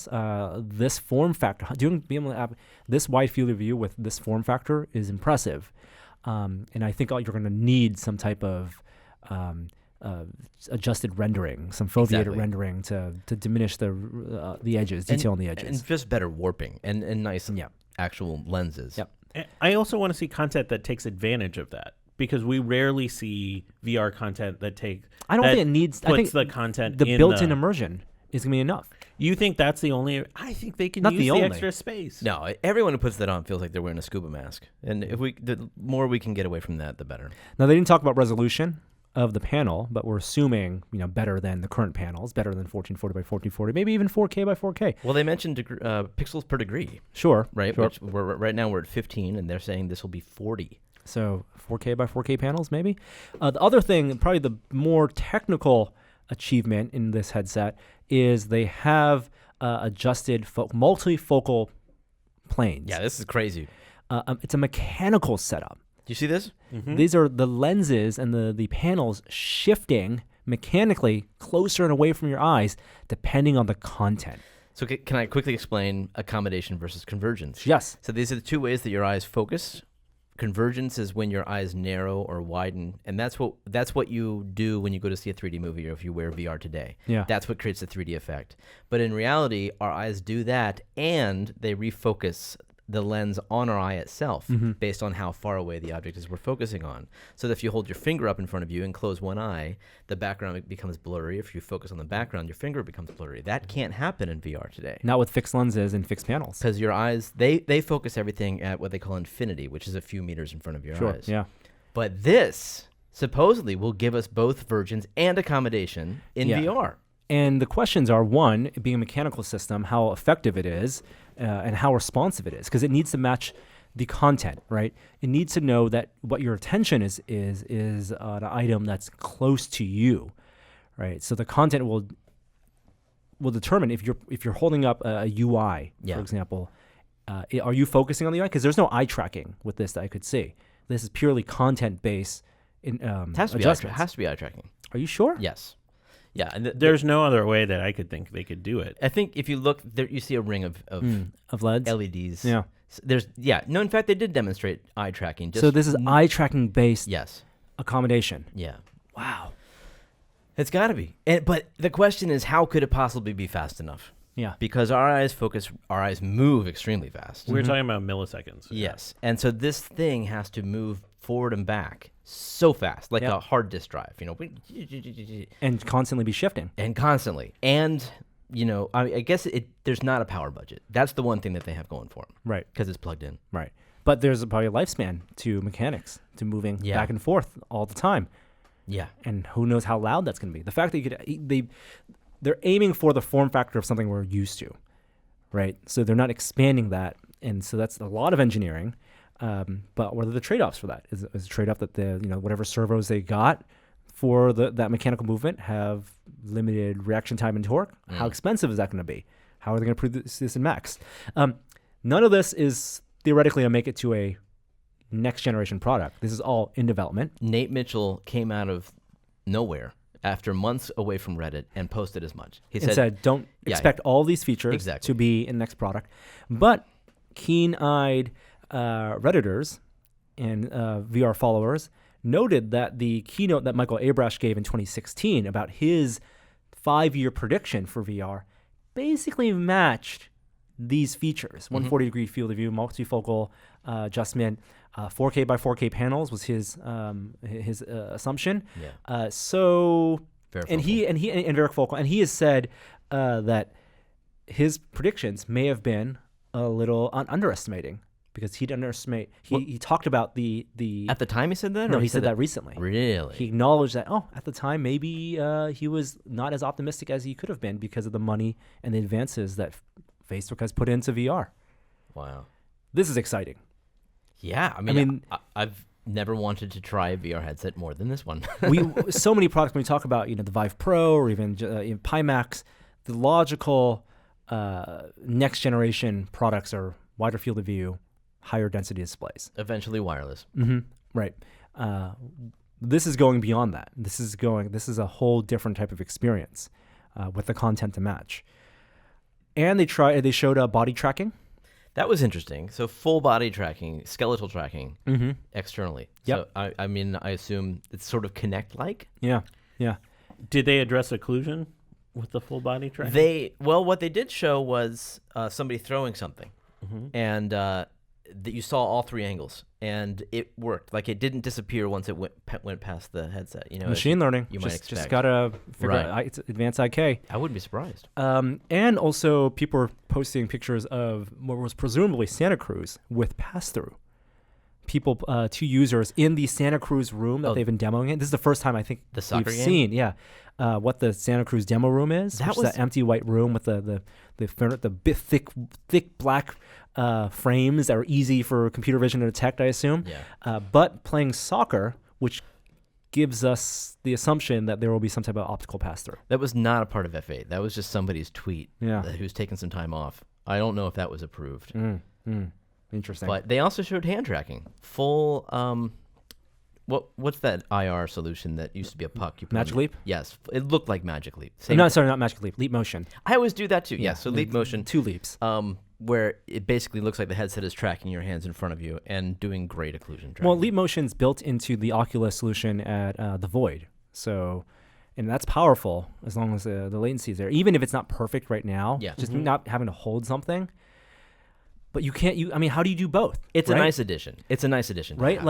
this form factor, being able to have this wide field of view with this form factor is impressive, and I think you're going to need some type of adjusted rendering, some foveated rendering to diminish the edges, detail on the edges, and just better warping and nice actual lenses. Yep. I also want to see content that takes advantage of that, because we rarely see VR content that I don't think it needs. Puts I think the content. The built-in immersion is going to be enough. You think that's the only? I think they can Not use the the only. extra space. No, everyone who puts that on feels like they're wearing a scuba mask, and if the more we can get away from that, the better. Now they didn't talk about resolution of the panel, but we're assuming better than the current panels, better than 1440 by 1440, maybe even 4K by 4K. Well, they mentioned pixels per degree. Sure, right. Sure. Which right now we're at 15, and they're saying this will be 40. So 4K by 4K panels, maybe. The other thing, probably the more technical achievement in this headset, is they have adjusted multifocal planes. Yeah, this is crazy. It's a mechanical setup. Do you see this? Mm-hmm. These are the lenses and the panels shifting mechanically closer and away from your eyes depending on the content. So can I quickly explain accommodation versus convergence? Yes. So these are the two ways that your eyes focus. Convergence is when your eyes narrow or widen, and that's what you do when you go to see a 3D movie or if you wear VR today. Yeah. That's what creates the 3D effect. But in reality, our eyes do that, and they refocus the lens on our eye itself based on how far away the object is we're focusing on. So that if you hold your finger up in front of you and close one eye, the background becomes blurry. If you focus on the background, your finger becomes blurry. That can't happen in VR today. Not with fixed lenses and fixed panels. Because your eyes, they focus everything at what they call infinity, which is a few meters in front of your eyes. Yeah. But this supposedly will give us both versions and accommodation in VR. And the questions are, one, being a mechanical system, how effective it is and how responsive it is, because it needs to match the content, right? It needs to know that what your attention is an item that's close to you, right? So the content will determine if you're holding up a UI, for example, are you focusing on the UI? Because there's no eye tracking with this that I could see. This is purely content-based adjustments. It has to be eye tracking. Are you sure? Yes. Yeah, and There's no other way that I could think they could do it. I think if you look there, you see a ring of LEDs, LEDs. Yeah. No. In fact, they did demonstrate eye tracking. So this is eye tracking based. Yes. Accommodation. Yeah. Wow. It's got to be. But the question is, how could it possibly be fast enough? Yeah. Because our eyes move extremely fast. We're talking about milliseconds. Yes. And so this thing has to move forward and back so fast, like a hard disk drive, and constantly be shifting. And constantly. And, I guess there's not a power budget. That's the one thing that they have going for them. Right. Because it's plugged in. Right. But there's probably a lifespan to mechanics, to moving back and forth all the time. Yeah. And who knows how loud that's going to be. The fact that they're aiming for the form factor of something we're used to, right? So they're not expanding that. And so that's a lot of engineering. But what are the trade-offs for that? Is a trade-off that whatever servos they got for that mechanical movement have limited reaction time and torque? How expensive is that going to be? How are they going to produce this in max? None of this is theoretically going to make it to a next-generation product. This is all in development. Nate Mitchell came out of nowhere after months away from Reddit and posted as much. He said, don't expect all these features to be in the next product. But keen-eyed Redditors and VR followers noted that the keynote that Michael Abrash gave in 2016 about his 5-year prediction for VR basically matched these features. 140-degree field of view, multifocal adjustment, 4K by 4K panels was his assumption. Yeah. And very focal, and he has said that his predictions may have been a little underestimating, because he'd underestimate. He talked about the At the time he said that? No, or he said that recently. Really? He acknowledged that, at the time, maybe he was not as optimistic as he could have been because of the money and the advances that Facebook has put into VR. Wow. This is exciting. Yeah, I mean, I've never wanted to try a VR headset more than this one. So many products, when we talk about the Vive Pro or even Pimax, the logical next generation products are wider field of view, higher density displays. Eventually wireless. Right. This is going beyond that. This is a whole different type of experience with the content to match. And they showed body tracking. That was interesting. So full body tracking, skeletal tracking externally. Yep. So I mean, I assume it's sort of Kinect-like. Yeah. Did they address occlusion with the full body tracking? What they did show was somebody throwing something, and that you saw all 3 angles, and it worked. Like, it didn't disappear once it went past the headset. Machine learning. You might expect. Just gotta figure out. It's advanced IK. I wouldn't be surprised. And also, people are posting pictures of what was presumably Santa Cruz with pass-through. People, 2 users in the Santa Cruz room that they've been demoing it. This is the first time I think we've seen, what the Santa Cruz demo room is. Which is that empty white room with the bit thick black frames that are easy for computer vision to detect, I assume. Yeah. But playing soccer, which gives us the assumption that there will be some type of optical pass-through. That was not a part of F8. That was just somebody's tweet. Yeah. Who's taking some time off. I don't know if that was approved. Interesting. But they also showed hand tracking. Full, what's that IR solution that used to be a puck? Magic Leap? Yes. It looked like Magic Leap. No, sorry, not Magic Leap. Leap Motion. I always do that too. Yeah, so Leap Motion. 2 leaps. Where it basically looks like the headset is tracking your hands in front of you and doing great occlusion tracking. Well, Leap Motion's built into the Oculus solution at the Void. And that's powerful as long as the latency is there. Even if it's not perfect right now, just not having to hold something. But you can't. How do you do both? It's right? a nice addition. It's a nice addition, right?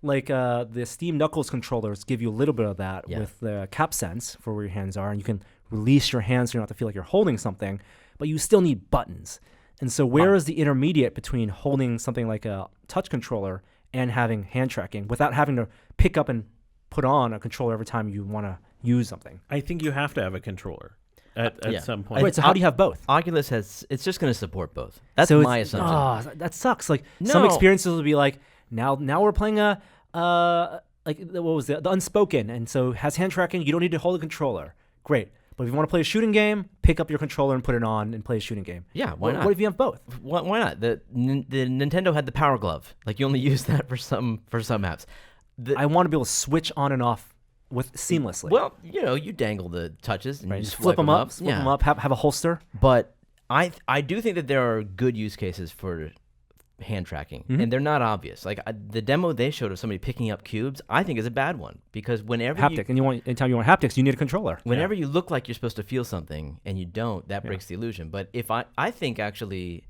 Like the Steam Knuckles controllers give you a little bit of that with the cap sense for where your hands are, and you can release your hands so you don't have to feel like you're holding something, but you still need buttons. And so, where is the intermediate between holding something like a touch controller and having hand tracking without having to pick up and put on a controller every time you want to use something? I think you have to have a controller at some point. Right, so how do you have both? Oculus it's just going to support both. That's my assumption. Oh, that sucks. Like some experiences will be like, now we're playing what was the Unspoken, and so it has hand tracking. You don't need to hold a controller. Great. But if you want to play a shooting game, pick up your controller and put it on and play a shooting game. Yeah, why not? What if you have both? Why not? The Nintendo had the Power Glove. Like, you only use that for some apps. I want to be able to switch on and off seamlessly. Well, you dangle the touches and you just flip them up, have a holster. But I do think that there are good use cases for hand tracking, and they're not obvious. Like the demo they showed of somebody picking up cubes, I think is a bad one, because whenever anytime you want haptics, you need a controller. Whenever you look like you're supposed to feel something and you don't, that breaks the illusion. But if I think actually,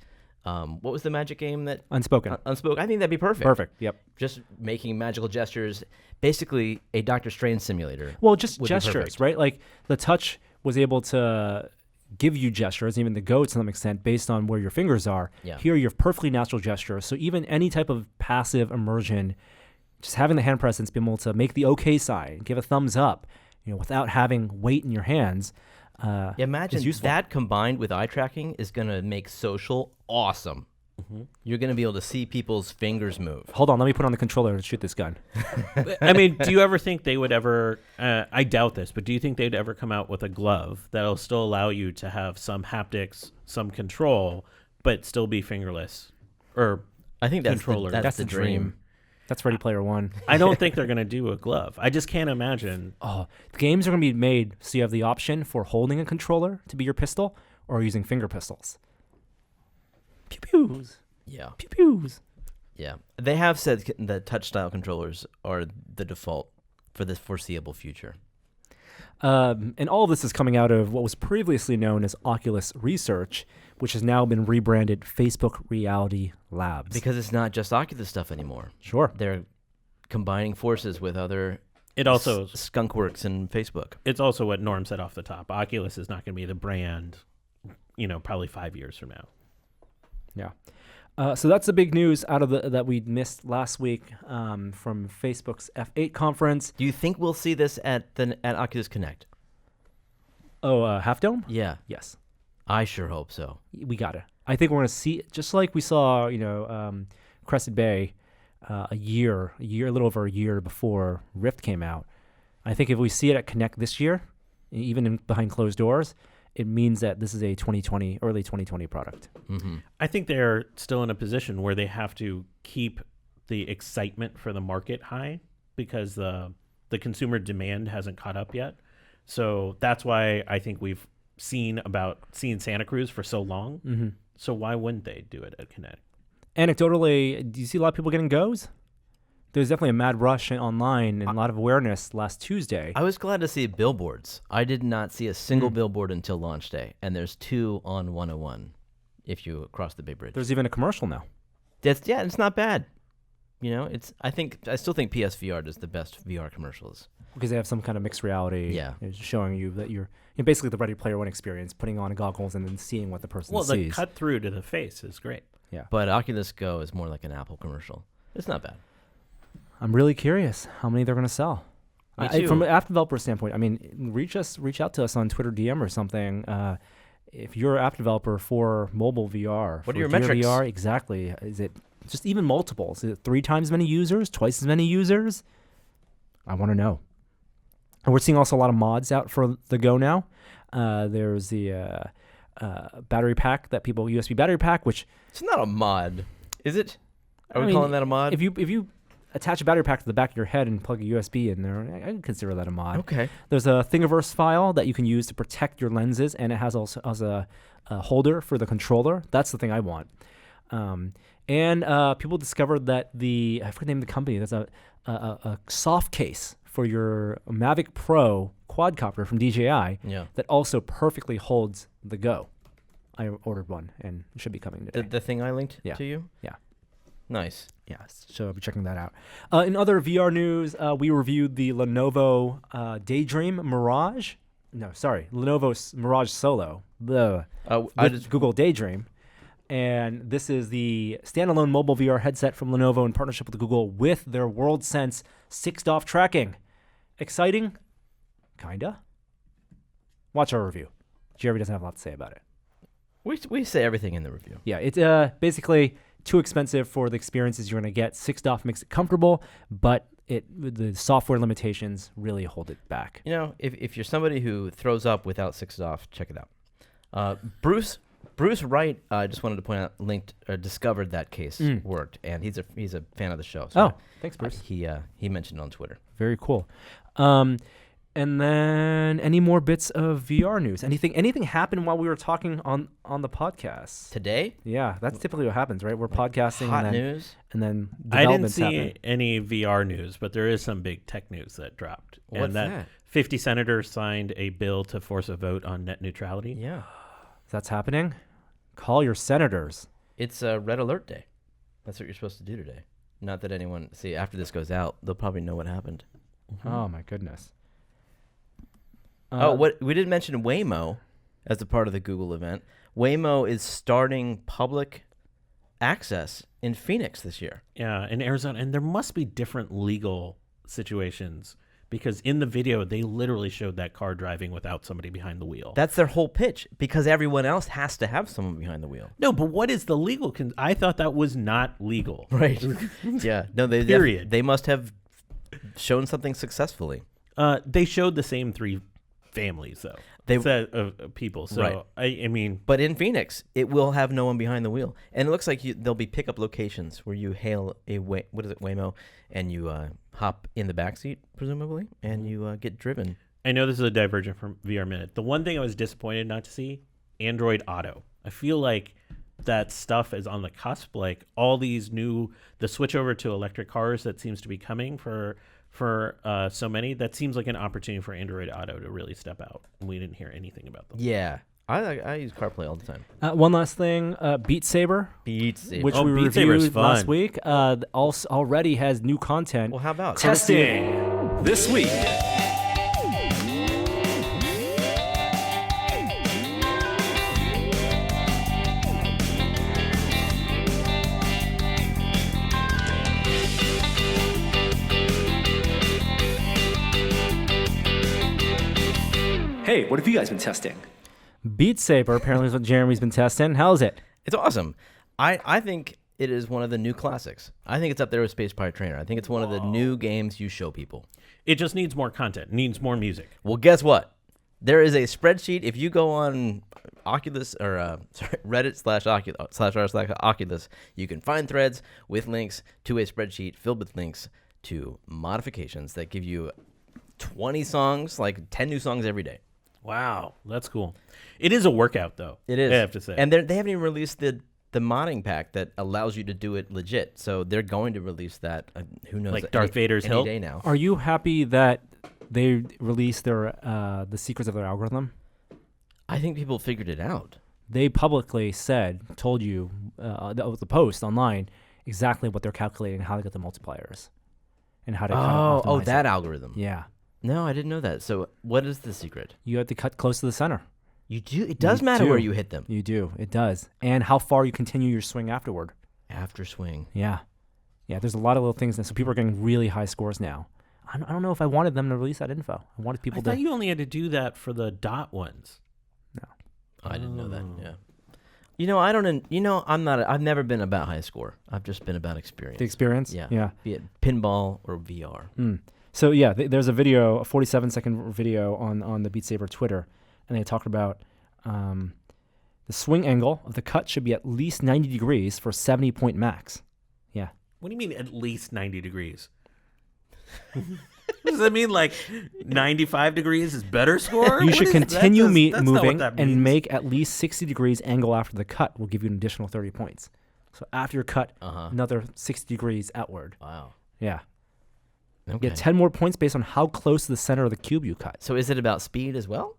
what was the magic game that Unspoken? Unspoken. I think that'd be perfect. Perfect. Yep. Just making magical gestures, basically a Dr. Strange simulator. Well, just gestures, right? Like the touch was able to give you gestures, even the Go to some extent, based on where your fingers are. Yeah. Here, you have perfectly natural gestures. So even any type of passive immersion, just having the hand presence, being able to make the OK sign, give a thumbs up, without having weight in your hands. Imagine that combined with eye tracking is going to make social awesome. You're going to be able to see people's fingers move. Hold on, let me put on the controller and shoot this gun. I mean, do you ever think they would ever, I doubt this, but do you think they'd ever come out with a glove that'll still allow you to have some haptics, some control, but still be fingerless? Or I think that's controller. That's the dream. That's Ready Player One. I don't think they're going to do a glove. I just can't imagine. Oh, games are going to be made so you have the option for holding a controller to be your pistol or using finger pistols. Pew pews. Yeah. Pew pews. Yeah. They have said that touch style controllers are the default for the foreseeable future. And all of this is coming out of what was previously known as Oculus Research, which has now been rebranded Facebook Reality Labs. Because it's not just Oculus stuff anymore. Sure. They're combining forces with other It also skunkworks and Facebook. It's also what Norm said off the top. Oculus is not going to be the brand, probably 5 years from now. Yeah. So that's the big news out of that we missed last week from Facebook's F8 conference. Do you think we'll see this at Oculus Connect? Oh, Half Dome? Yeah. Yes. I sure hope so. We got it. I think we're going to see, just like we saw, Crested Bay a little over a year before Rift came out. I think if we see it at Connect this year, even behind closed doors, it means that this is a early 2020 product. Mm-hmm. I think they're still in a position where they have to keep the excitement for the market high because the consumer demand hasn't caught up yet. So that's why I think we've seen Santa Cruz for so long. Mm-hmm. So why wouldn't they do it at Kinect? Anecdotally, do you see a lot of people getting goes? There's definitely a mad rush online and a lot of awareness last Tuesday. I was glad to see billboards. I did not see a single billboard until launch day, and there's 2 on 101 if you cross the Big Bridge. There's even a commercial now. It's not bad. I still think PSVR does the best VR commercials. Because they have some kind of mixed reality. Yeah. It's showing you that you're basically the Ready Player One experience, putting on goggles and then seeing what the person Well, sees. the cut through to the face is great. Yeah. But Oculus Go is more like an Apple commercial. It's not bad. I'm really curious how many they're going to sell. Me too. From an app developer standpoint, reach out to us on Twitter DM or something. If you're an app developer for mobile VR, what for are your Gear metrics? VR, exactly. Is it just even multiples? Is it 3 times as many users, twice as many users? I want to know. And we're seeing also a lot of mods out for the Go now. There's the battery pack USB battery pack, which It's not a mod, is it? Are we calling that a mod? If you attach a battery pack to the back of your head and plug a USB in there, I can consider that a mod. Okay. There's a Thingiverse file that you can use to protect your lenses, and it has also a holder for the controller. That's the thing I want. And people discovered that I forget the name of the company. There's a soft case for your Mavic Pro quadcopter from DJI that also perfectly holds the Go. I ordered one, and it should be coming today. The thing I linked to you? Yeah. Nice. Yeah, so I'll be checking that out. In other VR news, we reviewed the Lenovo Daydream Mirage. No, sorry, Lenovo Mirage Solo. Google Daydream. And this is the standalone mobile VR headset from Lenovo in partnership with Google with their WorldSense 6DoF tracking. Exciting? Kinda. Watch our review. Jeremy doesn't have a lot to say about it. We say everything in the review. Yeah, it's basically too expensive for the experiences you're going to get. 6DoF makes it comfortable, but the software limitations really hold it back. If you're somebody who throws up without 6DoF, check it out. Bruce Wright, I just wanted to point out, discovered that case worked, and he's a fan of the show. So thanks, Bruce. He mentioned it on Twitter. Very cool. And then any more bits of VR news? Anything happened while we were talking on the podcast Today? Yeah, that's typically what happens, right? We're podcasting Hot news? and then I didn't development's see happening. any VR news, but there is some big tech news that dropped. What's that? 50 senators signed a bill to force a vote on net neutrality. Yeah. That's happening? Call your senators. It's Red Alert Day. That's what you're supposed to do today. Not that anyone... See, after this goes out, they'll probably know what happened. Oh, my goodness. What we didn't mention Waymo as a part of the Google event. Waymo is starting public access in Phoenix this year. Yeah, in Arizona. And there must be different legal situations because in the video, they literally showed that car driving without somebody behind the wheel. That's their whole pitch because everyone else has to have someone behind the wheel. No, but what is the legal? I thought that was not legal. Right. Yeah. No, Period. They must have shown something successfully. They showed the same 3 families, though. Set of people. So, right. I mean... But in Phoenix, it will have no one behind the wheel. And it looks like there'll be pickup locations where you hail Waymo, and you hop in the backseat, presumably, and you get driven. I know this is a divergent from VR Minute. The one thing I was disappointed not to see, Android Auto. I feel like that stuff is on the cusp. Like all these the switch over to electric cars that seems to be coming for so many, that seems like an opportunity for Android Auto to really step out. We didn't hear anything about them. Yeah. I use CarPlay all the time. One last thing, Beat Saber, Beat Saber. which Oh, we Beat Saber's reviewed fun. last week, already has new content. Well, how about Testing this week. Hey, what have you guys been testing? Beat Saber apparently is what Jeremy's been testing. How is it? It's awesome. I think it is one of the new classics. I think it's up there with Space Pirate Trainer. I think it's one of the new games you show people. It just needs more content, needs more music. Well, guess what? There is a spreadsheet. If you go on Oculus or Reddit/r/Oculus, you can find threads with links to a spreadsheet filled with links to modifications that give you 20 songs, like 10 new songs every day. Wow, that's cool. It is a workout, though. It is. I have to say. And they haven't even released the modding pack that allows you to do it legit. So they're going to release that. Who knows? Like Darth Vader's any hilt? day now. Are you happy that they released their the secrets of their algorithm? I think people figured it out. They publicly told you, the post online, exactly what they're calculating, how to get the multipliers, and how to Oh, optimize that it. algorithm. Yeah. No, I didn't know that. So what is the secret? You have to cut close to the center. You do. It does You matter do. where you hit them. You do. It does. And how far you continue your swing afterward. After swing. Yeah. Yeah, there's a lot of little things. So people are getting really high scores now. I don't know if I wanted them to release that info. I wanted people I to. thought you only had to do that for the dot ones. No. I didn't know that. Yeah. You know, I don't. You know, I'm not. I've never been about high score. I've just been about experience. The experience? Yeah. Yeah. Be it pinball or VR. So yeah, there's a video, a 47-second video on the Beat Saber Twitter, and they talked about the swing angle of the cut should be at least 90 degrees for a 70-point max. Yeah. What do you mean at least 90 degrees? Does that mean like 95 degrees is better score? You What should is- continue that's not what moving that and means. make at least 60 degrees angle after the cut will give you an additional 30 points. So after your cut, another 60 degrees outward. Wow. Yeah. Okay. You get 10 more points based on how close to the center of the cube you cut. So is it about speed as well?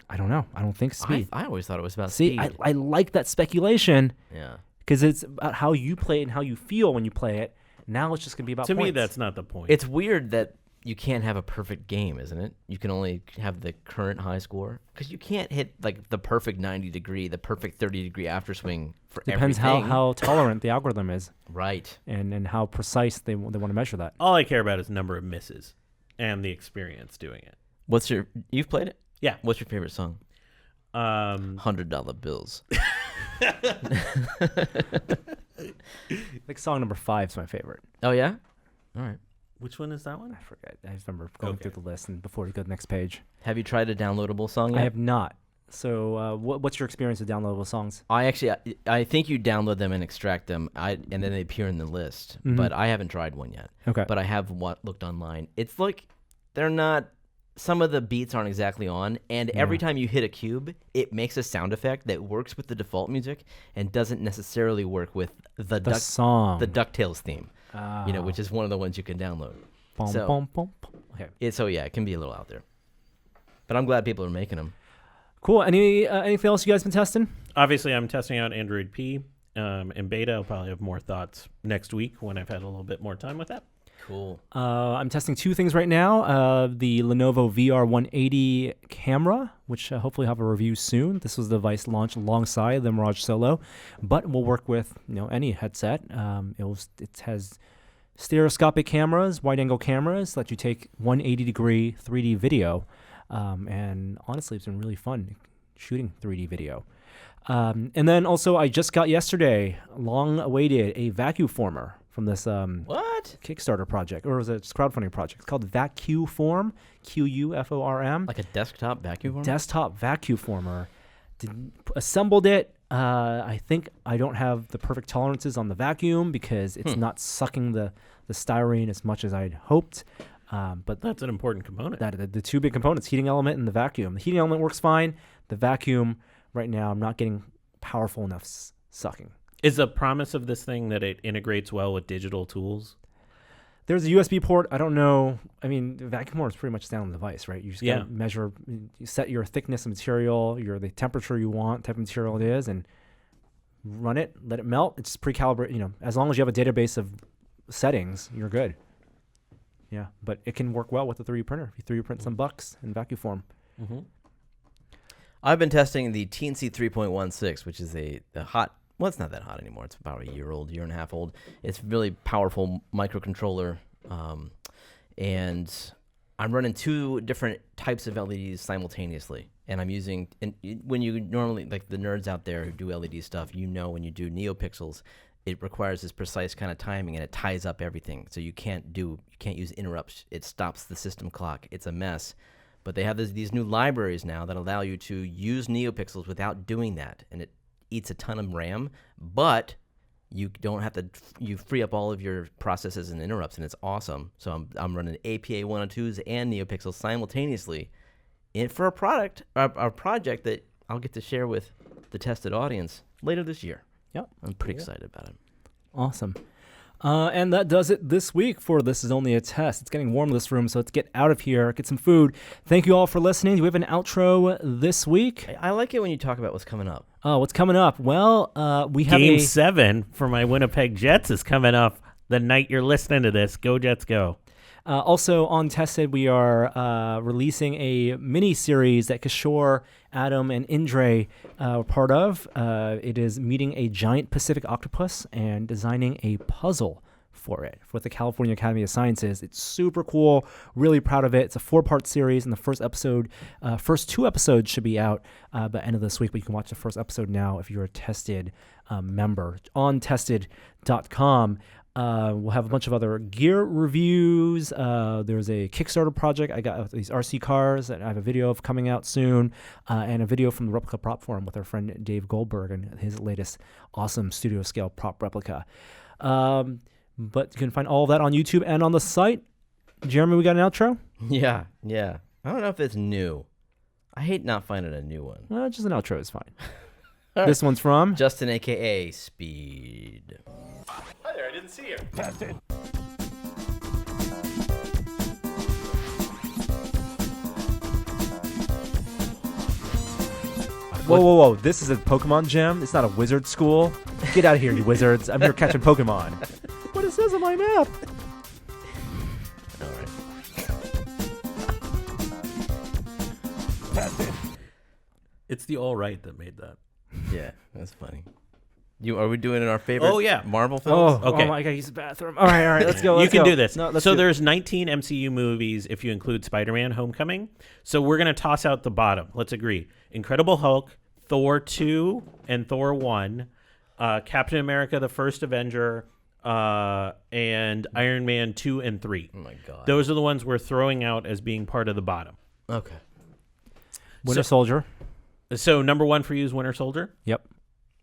I don't know. I don't think speed. I always thought it was about See, speed. I like that speculation Yeah. because it's about how you play it and how you feel when you play it. Now it's just going to be about To points. me, that's not the point. It's weird that you can't have a perfect game, isn't it? You can only have the current high score because you can't hit like the perfect 90 degree, the perfect 30 degree after swing for Depends everything. how tolerant the algorithm is Right. and how precise they want to measure that. All I care about is number of misses and the experience doing it. You've played it? Yeah. What's your favorite song? $100 bills. I think song number 5 is my favorite. Oh yeah. All right. Which one is that one? I forget. I just remember going Okay. through the list and before we go to the next page. Have you tried a downloadable song yet? I have not. So what's your experience with downloadable songs? I think you download them and extract them, and then they appear in the list. But I haven't tried one yet. Okay. But I have looked online. It's like they're not. Some of the beats aren't exactly on, and every time you hit a cube, it makes a sound effect that works with the default music and doesn't necessarily work with the song. the DuckTales theme. Which is one of the ones you can download. Bum, So- bum, bum, bum. Okay. It can be a little out there. But I'm glad people are making them. Cool. Anything else you guys been testing? Obviously, I'm testing out Android P in beta. I'll probably have more thoughts next week when I've had a little bit more time with that. Cool. I'm testing 2 things right now. The Lenovo VR180 camera, which hopefully have a review soon. This was the device launched alongside the Mirage Solo, but will work with any headset. It has stereoscopic cameras, wide-angle cameras, let you take 180-degree 3D video, and honestly, it's been really fun shooting 3D video. And then also, I just got yesterday, long-awaited, a vacuum former from this What? Kickstarter project, or was it a crowdfunding project? It's called VacuForm, QUFORM. Like a desktop vacuum form? Desktop vacuum former. Assembled it. I think I don't have the perfect tolerances on the vacuum because it's not sucking the styrene as much as I'd hoped. But That's an important component. the 2 big components, heating element and the vacuum. The heating element works fine. The vacuum, right now, I'm not getting powerful enough sucking. Is the promise of this thing that it integrates well with digital tools? There's a USB port. I don't know. I mean, the vacuum port is pretty much down on the device, right? You just gotta measure, you set your thickness of material, the temperature you want, type of material it is, and run it, let it melt. It's pre-calibrated. As long as you have a database of settings, you're good. Yeah, but it can work well with the 3D printer. If you 3D print some bucks in vacuum form. Mm-hmm. I've been testing the TNC 3.16, which is a hot. Well, it's not that hot anymore. It's about a year and a half old. It's really powerful microcontroller, and I'm running 2 different types of LEDs simultaneously. And I'm using, and when you normally, like the nerds out there who do LED stuff, when you do NeoPixels, it requires this precise kind of timing, and it ties up everything. So you can't use interrupts. It stops the system clock. It's a mess. But they have these new libraries now that allow you to use NeoPixels without doing that, and it eats a ton of RAM, but you don't have to. You free up all of your processes and interrupts, and it's awesome. So I'm running APA 102s and NeoPixels simultaneously, for a project that I'll get to share with the tested audience later this year. Yep, I'm pretty excited about it. Awesome. And that does it this week for This Is Only a Test. It's getting warm in this room, so let's get out of here, get some food. Thank you all for listening. Do we have an outro this week? I like it when you talk about what's coming up. Oh, what's coming up? Well, we have Game 7 for my Winnipeg Jets is coming up the night you're listening to this. Go Jets, go. Also on Tested, we are releasing a mini-series that Kishore, Adam, and Indre are part of. It is meeting a giant Pacific octopus and designing a puzzle for it with the California Academy of Sciences. It's super cool. Really proud of it. It's a 4-part series, and the first 2 episodes should be out by the end of this week, but you can watch the first episode now if you're a Tested member on tested.com. We'll have a bunch of other gear reviews. There's a Kickstarter project. I got these RC cars that I have a video of coming out soon, and a video from the Replica Prop Forum with our friend Dave Goldberg and his latest awesome studio scale prop replica. But you can find all of that on YouTube and on the site. Jeremy, we got an outro? Yeah. I don't know if it's new. I hate not finding a new one. Just an outro is fine. This one's from Justin, a.k.a. Speed. Hi there, I didn't see you. Whoa. This is a Pokemon gym. It's not a wizard school. Get out of here, you wizards. I'm here catching Pokemon. What it says on my map. All right. It's the All Right that made that. Yeah, that's funny. Are we doing our favorite Marvel Oh, films? Okay. Oh my God, use the bathroom. All right, let's go. You can do this. No, let's so do it. there's 19 MCU movies if you include Spider-Man Homecoming. So we're going to toss out the bottom. Let's agree. Incredible Hulk, Thor 2 and Thor 1, Captain America, the First Avenger, and Iron Man 2 and 3. Oh, my God. Those are the ones we're throwing out as being part of the bottom. Okay. Winter Soldier. So number 1 for you is Winter Soldier? Yep.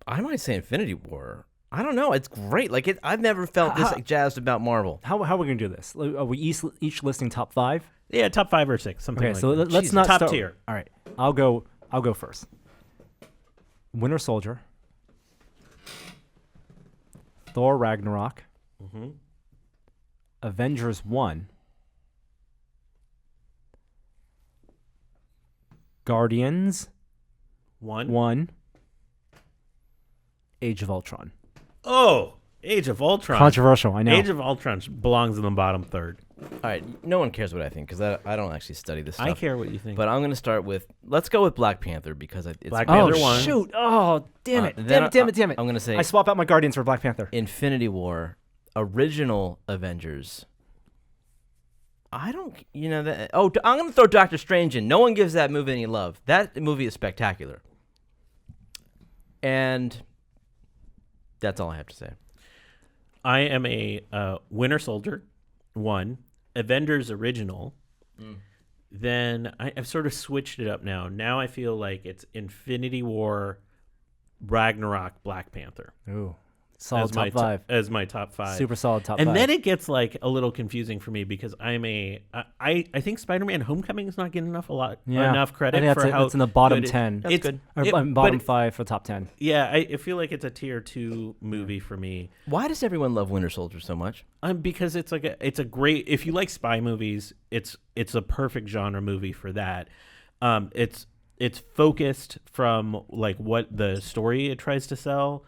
I might say Infinity War. I don't know. It's great. I've never felt this jazzed about Marvel. How are we gonna do this? Are we each listing top 5? Yeah, top 5 or 6, something Okay, like so that. let's not top start. tier. All right, I'll go first. Winter Soldier, Thor Ragnarok, Avengers 1, Guardians 1, Age of Ultron. Oh, Age of Ultron. Controversial, I know. Age of Ultron belongs in the bottom third. All right. No one cares what I think because I don't actually study this stuff. I care what you think. But I'm going to start with, let's go with Black Panther because it's Black Oh Panther 1. shoot! Oh damn it! then Damn it! I'm going to say I swap out my Guardians for Black Panther. Infinity War, original Avengers. I'm going to throw Doctor Strange in. No one gives that movie any love. That movie is spectacular. And that's all I have to say. I am a Winter Soldier 1, Avengers original. Then I've sort of switched it up now. Now I feel like it's Infinity War, Ragnarok, Black Panther. Ooh, Solid as my top five. as my top 5. Super solid top and 5. then it gets like a little confusing for me because I think Spider-Man: Homecoming is not getting enough credit I think for how it's in the bottom good 10. That's good. Or bottom but 5 for top 10. Yeah, I feel like it's a tier 2 movie for me. Why does everyone love Winter Soldier so much? Because it's a great, if you like spy movies, it's a perfect genre movie for that. It's focused from like what the story it tries to sell.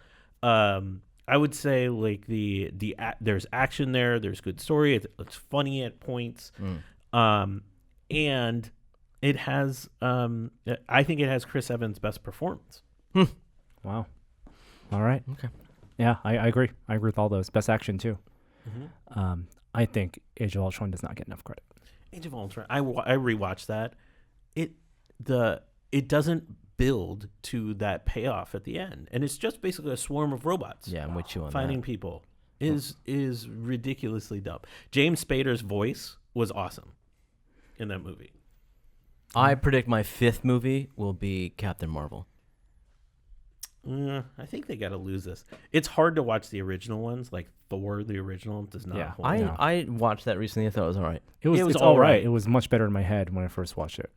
I would say like there's action there, there's good story, it's funny at points, and it has I think it has Chris Evans' best performance. Wow. All right. Okay. Yeah, I agree. I agree with all those. Best action too. I think Age of Ultron does not get enough credit. Age of Ultron. I rewatched that. It doesn't build to that payoff at the end, and it's just basically a swarm of robots. Yeah, I'm with you on finding that. people is ridiculously dumb. James Spader's voice was awesome in that movie. I predict my 5th movie will be Captain Marvel. I think they got to lose this. It's hard to watch the original ones, like Thor. The original does not. Yeah, hold I up. I watched that recently. I thought it was all right. It's all right. It was much better in my head when I first watched it.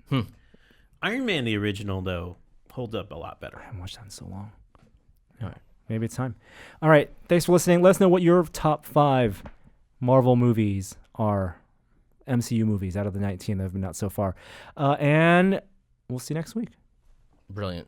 Iron Man the original though holds up a lot better. I haven't watched that in so long. All right. Maybe it's time. All right. Thanks for listening. Let us know what your top 5 Marvel movies are. MCU movies out of the 19 that have been out so far. And we'll see you next week. Brilliant.